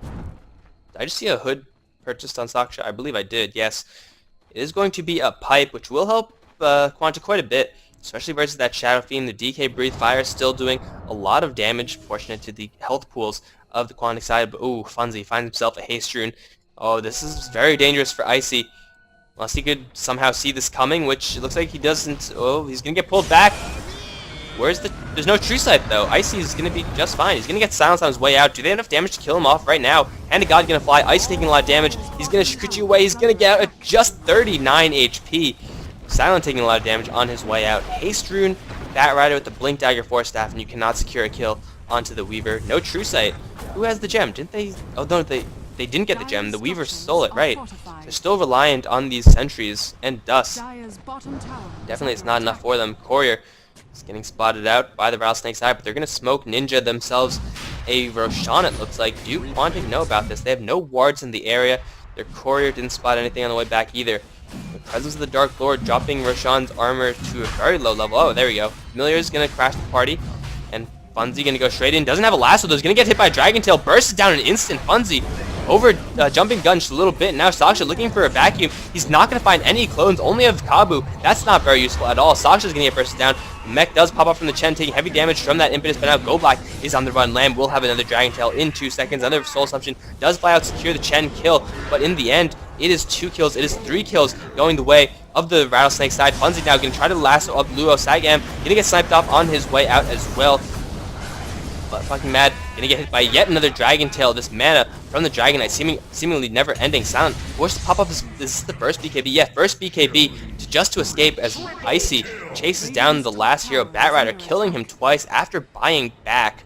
Did I just see a hood purchased on Saksha? I believe I did, yes. It is going to be a pipe, which will help Quantic quite a bit, especially versus that Shadow Fiend. The DK Breathe Fire still doing a lot of damage, fortunate to the health pools of the Quantic side, but ooh, Funzy finds himself a Haste Rune. Oh, this is very dangerous for Icy. Unless he could somehow see this coming, which it looks like he doesn't. Oh, he's going to get pulled back. There's no True Sight, though. Icy is going to be just fine. He's going to get silenced on his way out. Do they have enough damage to kill him off right now? Hand of God going to fly. Ice taking a lot of damage. He's going to Shikuchi away. He's going to get out at just 39 HP. Silent taking a lot of damage on his way out. Haste Rune, Bat Rider with the Blink Dagger Force Staff, and you cannot secure a kill onto the Weaver. No True Sight. Who has the gem? Didn't they? Oh, no, they didn't get the gem. The Weaver stole it, right? They're still reliant on these sentries and dust. Definitely it's not enough for them. Courier is getting spotted out by the Rattlesnake side, but they're going to smoke Ninja themselves a Roshan, it looks like. Do Quantic know about this? They have no wards in the area. Their Courier didn't spot anything on the way back either. The presence of the Dark Lord dropping Roshan's armor to a very low level. Oh, there we go. Familiar is going to crash the party, and Funzy going to go straight in. Doesn't have a lasso, though. He's going to get hit by Dragon Tail. Bursts down an instant. Funzy over jumping gun just a little bit. Now Saksha looking for a vacuum. He's not going to find any clones, only of Kabu. That's not very useful at all. Saksha's going to get bursted down. Mech does pop up from the Chen, taking heavy damage from that impetus, but now Go Black is on the run. Lamb will have another Dragon Tail in 2 seconds. Another Soul Assumption does fly out, secure the Chen kill, but in the end, it is 2 kills. It is 3 kills going the way of the Rattlesnake side. Funzy now going to try to lasso up Luo. Sagam going to get sniped off on his way out as well. But fucking mad, gonna get hit by yet another Dragon Tail. This mana from the Dragon Knight seemingly never ending. Silent forced to pop up this is the first BKB. Yeah, first BKB just to escape as Icy chases down the last hero, Bat Rider, killing him twice after buying back.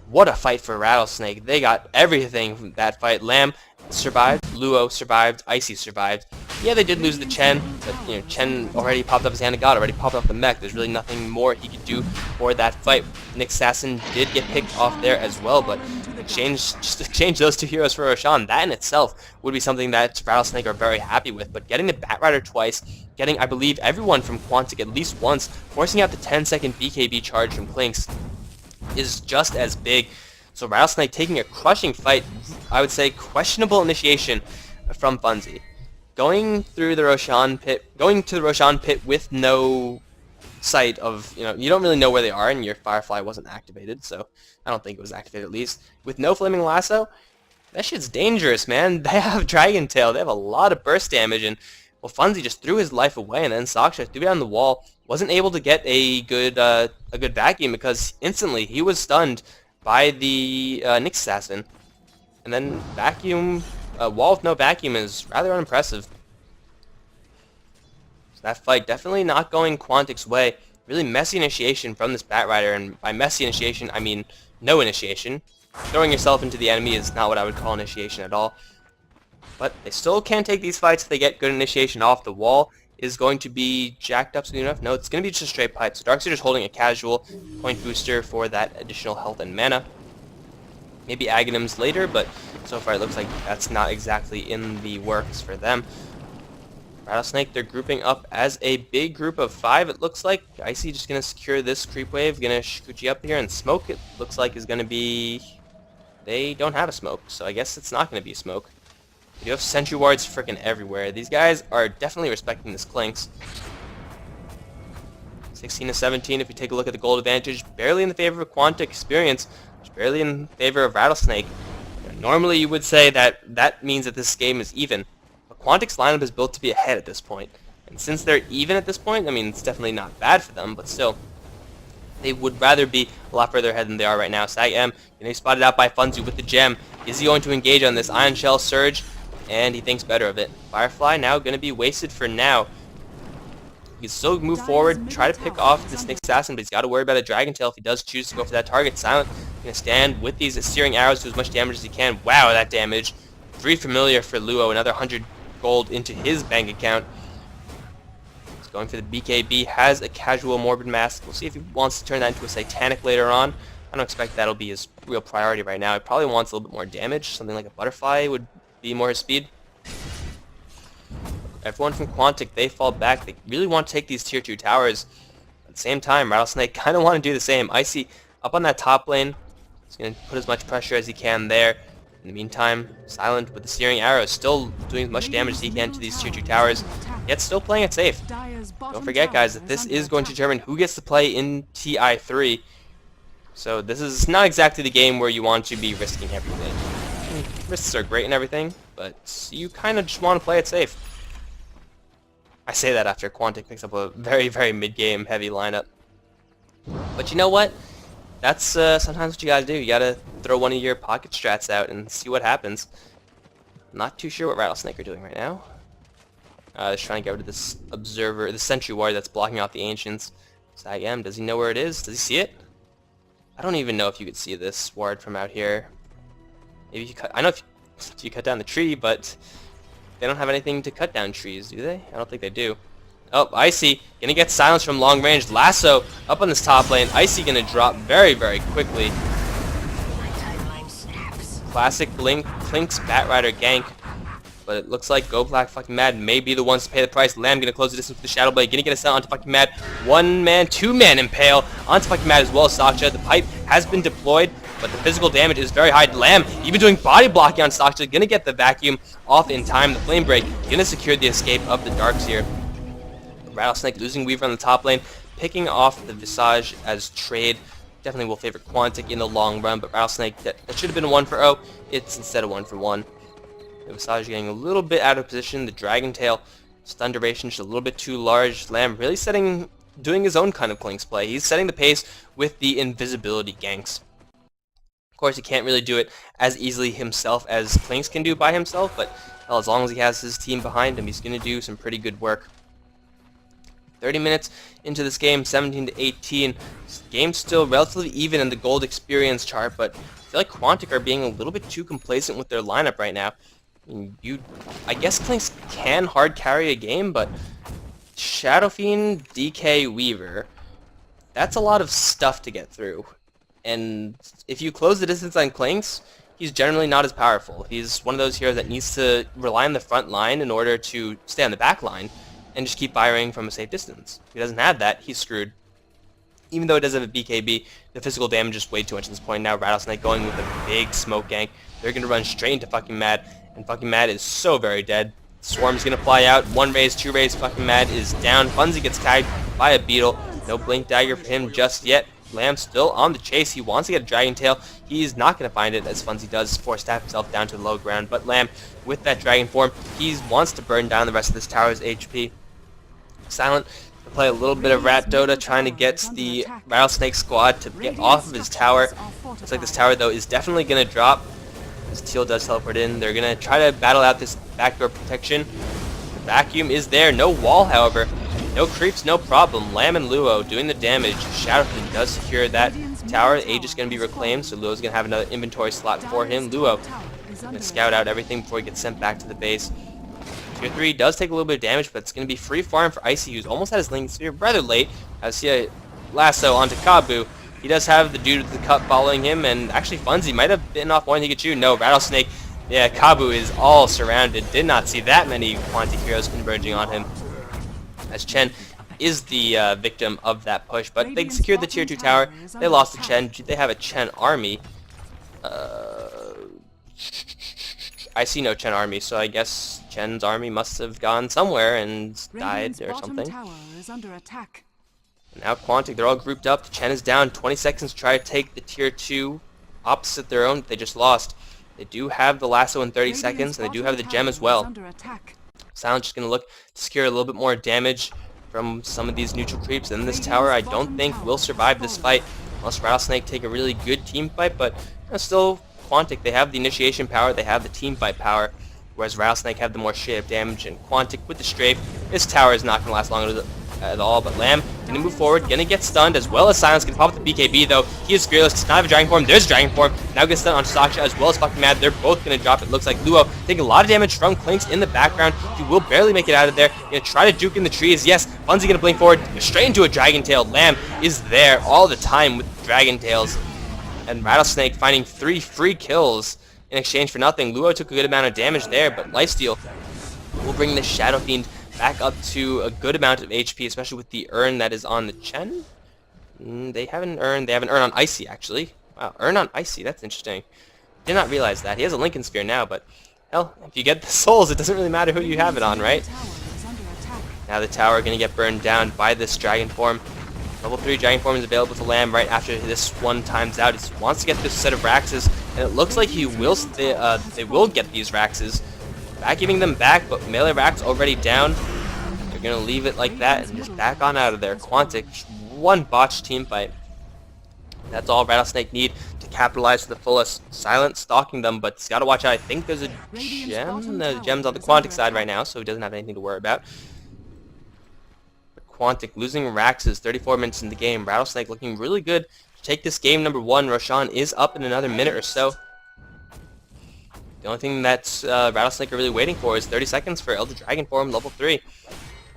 What a fight for Rattlesnake. They got everything from that fight. Lamb survived, Luo survived, Icy survived. Yeah, they did lose the Chen, but you know, Chen already popped up his Hand of God, already popped up the mech. There's really nothing more he could do for that fight. Nick Sasson did get picked off there as well, but just exchange those 2 heroes for Roshan, that in itself would be something that Rattlesnake are very happy with. But getting the Bat Rider twice, getting, I believe, everyone from Quantic at least once, forcing out the 10-second BKB charge from Klinks is just as big. So Rattlesnake taking a crushing fight, I would say questionable initiation from Funzy. Going to the Roshan pit with no sight of, you don't really know where they are, and your Firefly wasn't activated, so I don't think it was activated at least. With no Flaming Lasso, that shit's dangerous, man. They have Dragon Tail, they have a lot of burst damage, and well, Funzy just threw his life away, and then Saksha threw it on the wall, wasn't able to get a good vacuum because instantly he was stunned by the Nick Assassin, and then vacuum. Wall with no vacuum is rather unimpressive. So that fight definitely not going Quantic's way. Really messy initiation from this Bat Rider, and by messy initiation, I mean no initiation. Throwing yourself into the enemy is not what I would call initiation at all. But they still can take these fights if they get good initiation off. The wall is going to be jacked up soon enough. No, it's going to be just a straight pipe. So Darkseid just holding a casual point booster for that additional health and mana. Maybe Aghanims later, but so far it looks like that's not exactly in the works for them. Rattlesnake, they're grouping up as a big group of 5, it looks like. Icy just going to secure this creep wave, going to Shikuchi up here, and smoke, it looks like, is going to be... They don't have a smoke, so I guess it's not going to be a smoke. You have sentry wards freaking everywhere. These guys are definitely respecting this Klinks. 16 to 17, if you take a look at the gold advantage, barely in the favor of Quantic Experience, barely in favor of Rattlesnake. Normally you would say that means that this game is even, but Quantic's lineup is built to be ahead at this point, And since they're even at this point, I mean, it's definitely not bad for them, but still, they would rather be a lot further ahead than they are right now. Sag M getting spotted out by Funzu with the gem. Is he going to engage on this Ion Shell Surge? And he thinks better of it. Firefly now going to be wasted for now. He can still move forward, try to pick off the Snake Assassin, but he's got to worry about a Dragon Tail if he does choose to go for that target. Silent going to stand with these searing arrows, do as much damage as he can. Wow, that damage. 3 familiar for Luo, another 100 gold into his bank account. He's going for the BKB, has a casual Morbid Mask. We'll see if he wants to turn that into a Satanic later on. I don't expect that'll be his real priority right now. He probably wants a little bit more damage. Something like a Butterfly would be more his speed. Everyone from Quantic, they fall back. They really want to take these tier 2 towers. At the same time, Rattlesnake kind of want to do the same. Icy up on that top lane. He's going to put as much pressure as he can there. In the meantime, Silent with the searing arrows, still doing as much damage as he can to these tier 2 towers, yet still playing it safe. Don't forget, guys, that this is going to determine who gets to play in TI3. So this is not exactly the game where you want to be risking everything. Risks are great and everything, but you kind of just want to play it safe. I say that after Quantic picks up a very, very mid-game heavy lineup. But you know what? That's sometimes what you gotta do. You gotta throw one of your pocket strats out and see what happens. Not too sure what Rattlesnake are doing right now. Just trying to get rid of this observer, the sentry ward that's blocking out the ancients. Sag M, does he know where it is? Does he see it? I don't even know if you could see this ward from out here. Maybe you cut. I know if you cut down the tree, but they don't have anything to cut down trees, do they? I don't think they do. Oh, Icy gonna get silenced from long range. Lasso up on this top lane. Icy gonna drop very, very quickly. Classic Klink's Batrider gank. But it looks like Go Black fucking Mad may be the ones to pay the price. Lamb gonna close the distance with the Shadow Blade. Gonna get a set onto fucking Mad. 1-man, 2-man Impale onto fucking Mad as well as Stockja. The pipe has been deployed, but the physical damage is very high. Lamb even doing body blocking on Stockja. Gonna get the vacuum off in time. The Flame Break gonna secure the escape of the Darks here. Rattlesnake losing Weaver on the top lane, picking off the Visage as trade. Definitely will favor Quantic in the long run, but Rattlesnake, that should have been a 1 for 0. It's instead a 1 for 1. The Visage getting a little bit out of position. The Dragon Tail stun duration just a little bit too large. Lamb really doing his own kind of Klink's play. He's setting the pace with the invisibility ganks. Of course, he can't really do it as easily himself as Klink's can do by himself, but hell, as long as he has his team behind him, he's going to do some pretty good work. 30 minutes into this game, 17 to 18. This game's still relatively even in the gold experience chart, but I feel like Quantic are being a little bit too complacent with their lineup right now. I guess Klink's can hard carry a game, but Shadow Fiend, DK, Weaver, that's a lot of stuff to get through. And if you close the distance on Klink's, he's generally not as powerful. He's one of those heroes that needs to rely on the front line in order to stay on the back line and just keep firing from a safe distance. If he doesn't have that, he's screwed. Even though it does have a BKB, the physical damage is way too much at this point. Now Rattlesnake going with a big smoke gank. They're going to run straight into fucking Mad, and fucking Mad is so very dead. Swarm's going to fly out. 1 raise, 2 raise, fucking Mad is down. Funzy gets tagged by a Beetle. No Blink Dagger for him just yet. Lamb still on the chase. He wants to get a Dragon Tail. He's not going to find it as Funzy does force tap himself down to the low ground. But Lamb, with that Dragon form, he wants to burn down the rest of this tower's HP. Silent to play a little bit of Rat Dota, trying to get the Rattlesnake squad to get off of his tower. Looks like this tower, though, is definitely going to drop. As Teal does teleport in, they're going to try to battle out this backdoor protection. The vacuum is there. No wall, however. No creeps, no problem. Lamb and Luo doing the damage. Shadowfiend does secure that tower. Age is going to be reclaimed, so Luo's going to have another inventory slot for him. Luo going to scout out everything before he gets sent back to the base. Tier 3 does take a little bit of damage, but it's going to be free farm for Icy, who's almost had his Link Sphere rather late. As he lasso onto Kabu. He does have the dude with the cup following him, and actually Funzy might have bitten off one to get you. No, Rattlesnake. Yeah, Kabu is all surrounded. Did not see that many Quantic heroes converging on him. As Chen is the victim of that push, but they secured the tier 2 tower. They lost to Chen. They have a Chen army. I see no Chen army, so I guess Chen's army must have gone somewhere and died or something. Now Quantic, they're all grouped up. Chen is down. 20 seconds to try to take the tier 2 opposite their own. They just lost. They do have the lasso in 30 seconds, and they do have the gem as well. Silence just going to look to secure a little bit more damage from some of these neutral creeps. And this tower, I don't think will survive this fight unless Rattlesnake take a really good team fight. But still, Quantic, they have the initiation power, they have the team fight power, whereas Rattlesnake have the more straight up damage. And Quantic with the strafe, this tower is not going to last long at all. But Lamb going to move forward, going to get stunned, as well as Silence going to pop up the BKB though. He is Fearless, does not have a Dragon Form, there's a Dragon Form. Now gets stunned on Sasha as well as fucking Mad. They're both going to drop. It looks like Luo taking a lot of damage from Clinks in the background. He will barely make it out of there. Going to try to juke in the trees. Yes, Bunzy going to blink forward, straight into a Dragon Tail. Lamb is there all the time with Dragon Tails. And Rattlesnake finding 3 free kills in exchange for nothing. Luo took a good amount of damage there, but Lifesteal will bring the Shadow Fiend back up to a good amount of HP, especially with the urn that is on the Chen. They have an urn. They have an urn on Icy, actually. Wow, urn on Icy. That's interesting. Did not realize that. He has a Lincoln Spear now, but hell, if you get the souls, it doesn't really matter who you have it on, right? Now the tower going to get burned down by this Dragon Form. Level 3 Dragon Form is available to Lamb right after this one times out. He wants to get this set of Raxes, and it looks like he will. They will get these Raxes. Vacuuming them back, but melee Rax already down. They're going to leave it like that and just back on out of there. Quantic, one botched team fight. That's all Rattlesnake need to capitalize to the fullest. Silent stalking them, but he's got to watch out. I think there's a gem. The gem's on the Quantic side right now, so he doesn't have anything to worry about. But Quantic losing Raxes 34 minutes in the game. Rattlesnake looking really good to take this game number 1. Roshan is up in another minute or so. The only thing that Rattlesnake are really waiting for is 30 seconds for Elder Dragon Form level 3.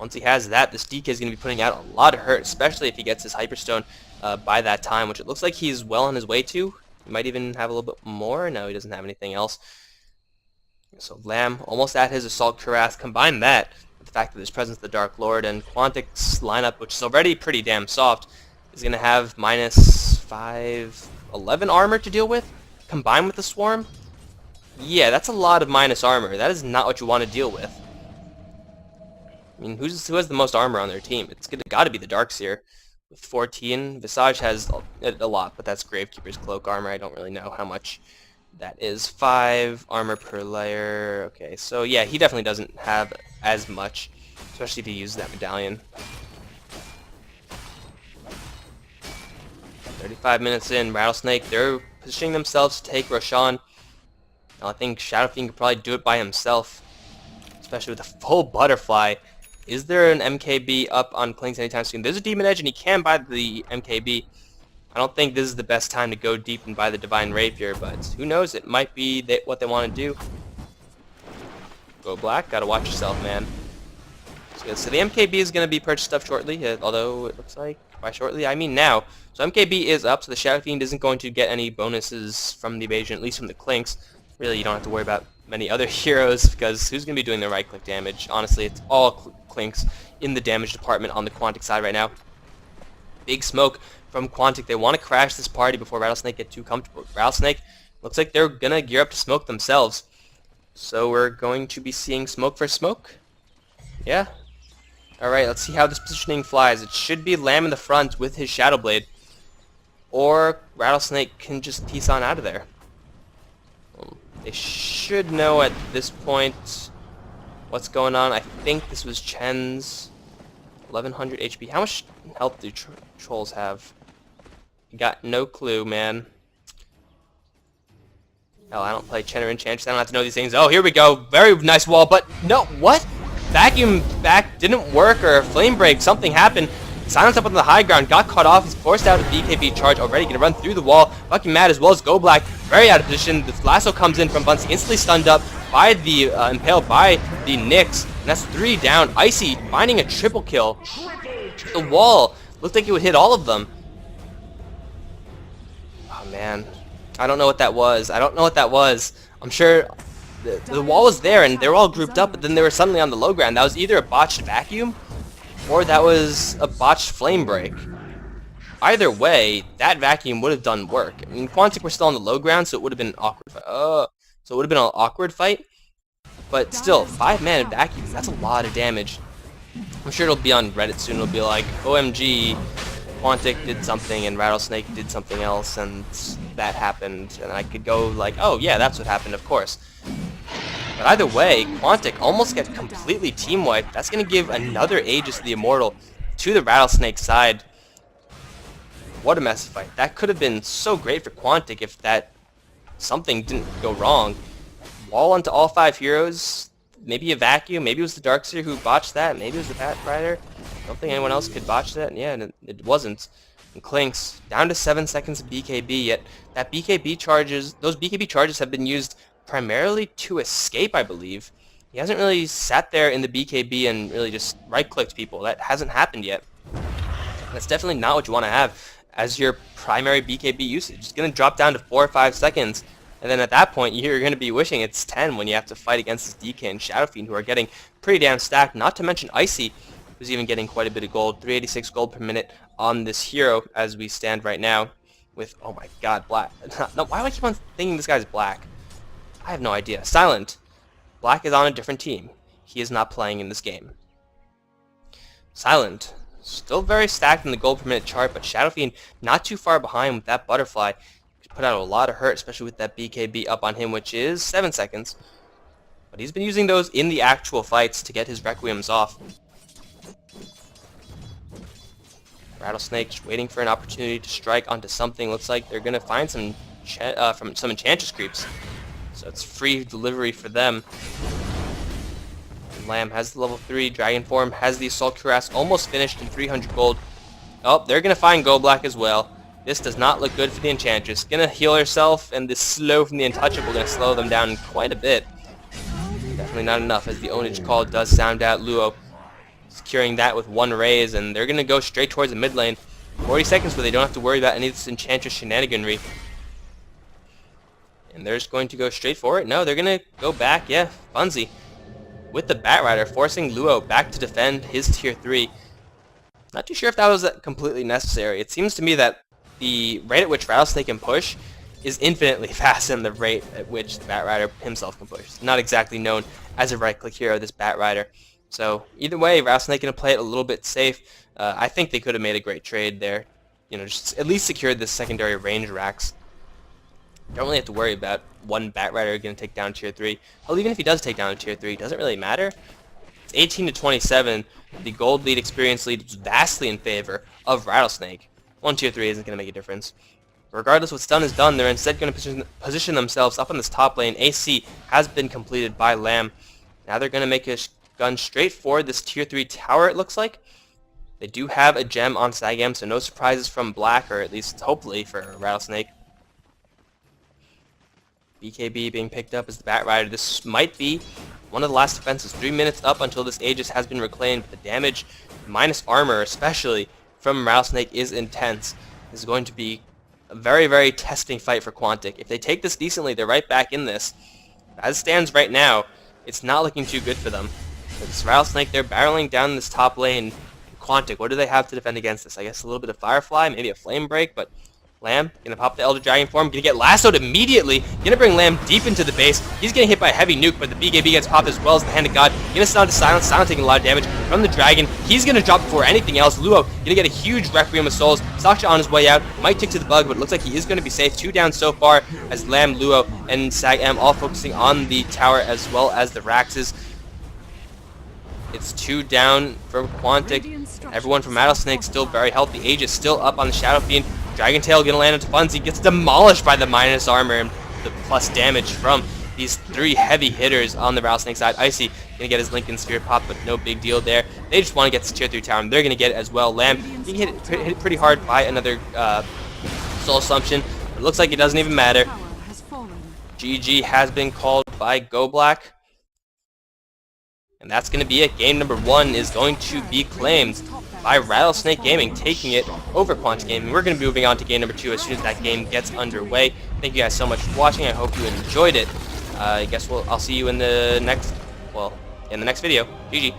Once he has that, this DK is going to be putting out a lot of hurt, especially if he gets his Hyperstone by that time, which it looks like he's well on his way to. He might even have a little bit more. No, he doesn't have anything else. So Lamb almost at his Assault Cuirass. Combine that with the fact that there's presence of the Dark Lord, and Quantic's lineup, which is already pretty damn soft, is going to have minus 511 armor to deal with, combined with the Swarm. Yeah, that's a lot of minus armor. That is not what you want to deal with. I mean, who has the most armor on their team? It's got to be the Darkseer with 14. Visage has a lot, but that's Gravekeeper's Cloak armor. I don't really know how much that is. 5 armor per layer. Okay, so yeah, he definitely doesn't have as much, especially if he uses that medallion. 35 minutes in, Rattlesnake, they're positioning themselves to take Roshan. Now, I think Shadow Fiend could probably do it by himself, especially with a full Butterfly. Is there an MKB up on Clinks anytime soon? There's a Demon Edge, and he can buy the MKB. I don't think this is the best time to go deep and buy the Divine Rapier, but who knows? It might be what they want to do. Go Black, gotta watch yourself, man. So the MKB is going to be purchased up shortly, although it looks like by shortly, I mean now. So MKB is up, so the Shadow Fiend isn't going to get any bonuses from the evasion, at least from the Clinks. Really, you don't have to worry about many other heroes, because who's going to be doing the right-click damage? Honestly, it's all Clinks in the damage department on the Quantic side right now. Big smoke from Quantic. They want to crash this party before Rattlesnake get too comfortable. Rattlesnake looks like they're going to gear up to smoke themselves. So we're going to be seeing smoke for smoke. Yeah. Alright, let's see how this positioning flies. It should be Lamb in the front with his Shadow Blade. Or Rattlesnake can just piece on out of there. They should know at this point what's going on. I think this was Chen's 1100 HP. How much health do trolls have? Got no clue, man. Hell, I don't play Chen or Enchantress. I don't have to know these things. Oh, here we go. Very nice wall, but no, what? Vacuum back didn't work, or Flame Break, something happened. Silence up on the high ground, got caught off. He's forced out a BKB charge already, gonna run through the wall. Fucking Mad as well as Go Black, very out of position. This lasso comes in from Buncy, instantly stunned up by the impaled by the Nyx, and that's 3 down. Icy finding a triple kill. The wall looked like it would hit all of them. Oh man, I don't know what that was. I don't know what that was. I'm sure the wall was there and they were all grouped up, but then they were suddenly on the low ground. That was either a botched vacuum or that was a botched flame break. Either way, that vacuum would have done work. I mean, Quantic were still on the low ground, so it would have been awkward. So it would have been an awkward fight. But still, 5-man vacuum, that's a lot of damage. I'm sure it'll be on Reddit soon. It'll be like, OMG, Quantic did something and Rattlesnake did something else, and that happened. And I could go like, oh yeah, that's what happened, of course. But either way, Quantic almost get completely team wiped. That's going to give another Aegis of the Immortal to the Rattlesnake side. What a messy fight. That could have been so great for Quantic if that something didn't go wrong. Wall onto all 5 heroes. Maybe a vacuum. Maybe it was the Darkseer who botched that. Maybe it was the Bat Rider. I don't think anyone else could botch that. Yeah, and it wasn't. And Clinks down to 7 seconds of BKB. Yet that BKB charges, those BKB charges have been used primarily to escape, I believe. He hasn't really sat there in the BKB and really just right-clicked people. That hasn't happened yet. That's definitely not what you want to have as your primary BKB usage. It's going to drop down to 4 or 5 seconds. And then at that point, you're going to be wishing it's 10 when you have to fight against this DK and Shadow Fiend, who are getting pretty damn stacked. Not to mention Icy, who's even getting quite a bit of gold. 386 gold per minute on this hero as we stand right now with, oh my god, Black. No, why do I keep on thinking this guy's Black? I have no idea. Silent. Black is on a different team. He is not playing in this game. Silent. Still very stacked in the gold per minute chart, but Shadow Fiend not too far behind with that butterfly. Put out a lot of hurt, especially with that BKB up on him, which is 7 seconds. But he's been using those in the actual fights to get his Requiems off. Rattlesnake just waiting for an opportunity to strike onto something. Looks like they're going to find some from some Enchantress creeps. So it's free delivery for them. And Lamb has the level 3. Dragon Form has the Assault Cuirass almost finished in 300 gold. Oh, they're going to find Go Black as well. This does not look good for the Enchantress. Gonna heal herself, and this slow from the Untouchable gonna slow them down quite a bit. Definitely not enough, as the Ownage call does sound out. Luo securing that with 1 raise, and they're gonna go straight towards the mid lane. 40 seconds where they don't have to worry about any of this Enchantress shenaniganry. And they're just going to go straight for it. No, they're gonna go back. Yeah, Bunzi with the Bat Rider, forcing Luo back to defend his tier 3. Not too sure if that was completely necessary. It seems to me that the rate at which Rattlesnake can push is infinitely faster than the rate at which the Bat Rider himself can push. Not exactly known as a right-click hero, this Bat Rider. So either way, Rattlesnake going to play it a little bit safe. I think they could have made a great trade there. You know, just at least secured the secondary range racks. Don't really have to worry about one Bat Rider going to take down tier 3. Well, even if he does take down a tier 3, it doesn't really matter. It's 18 to 27. The gold lead experience lead is vastly in favor of Rattlesnake. 1 tier 3 isn't going to make a difference. Regardless, what's done is done. They're instead going to position themselves up in this top lane. AC has been completed by Lamb. Now they're going to make a gun straight for this tier 3 tower, it looks like. They do have a gem on Sagam, so no surprises from Black, or at least hopefully for Rattlesnake. BKB being picked up as the Bat Rider. This might be one of the last defenses. 3 minutes up until this Aegis has been reclaimed. But the damage, minus armor especially, from Rattlesnake is intense. This is going to be a very, very testing fight for Quantic. If they take this decently, they're right back in this. As it stands right now, it's not looking too good for them. This Rattlesnake, they're barreling down this top lane. Quantic, what do they have to defend against this? I guess a little bit of Firefly, maybe a Flame Break, but Lamb gonna pop the Elder Dragon form, gonna get lassoed immediately, gonna bring Lamb deep into the base. He's getting hit by a heavy nuke, but the BKB gets popped as well as the Hand of God. Gonna stun to Silence, Silence taking a lot of damage from the Dragon. He's gonna drop before anything else. Luo gonna get a huge Requiem of Souls. Saksha on his way out, might tick to the bug, but it looks like he is gonna be safe. 2 down so far as Lamb, Luo, and Sag-M all focusing on the tower as well as the Raxes. It's 2 down for Quantic. Everyone from Rattlesnake still very healthy. Aegis still up on the Shadow Fiend. Dragon Tail gonna land into Bunzi, gets demolished by the minus armor and the plus damage from these 3 heavy hitters on the Rattlesnake side. Icy gonna get his Lincoln Sphere pop, but no big deal there. They just want to get this tier 3 tower, and they're gonna get it as well. Lamb, he can hit it pretty hard by another Soul Assumption, but it looks like it doesn't even matter. GG has been called by Go Black. And that's going to be it. Game number 1 is going to be claimed by Rattlesnake Gaming, taking it over Quantic Gaming. We're going to be moving on to game number 2 as soon as that game gets underway. Thank you guys so much for watching. I hope you enjoyed it. I guess I'll see you in the next video. GG.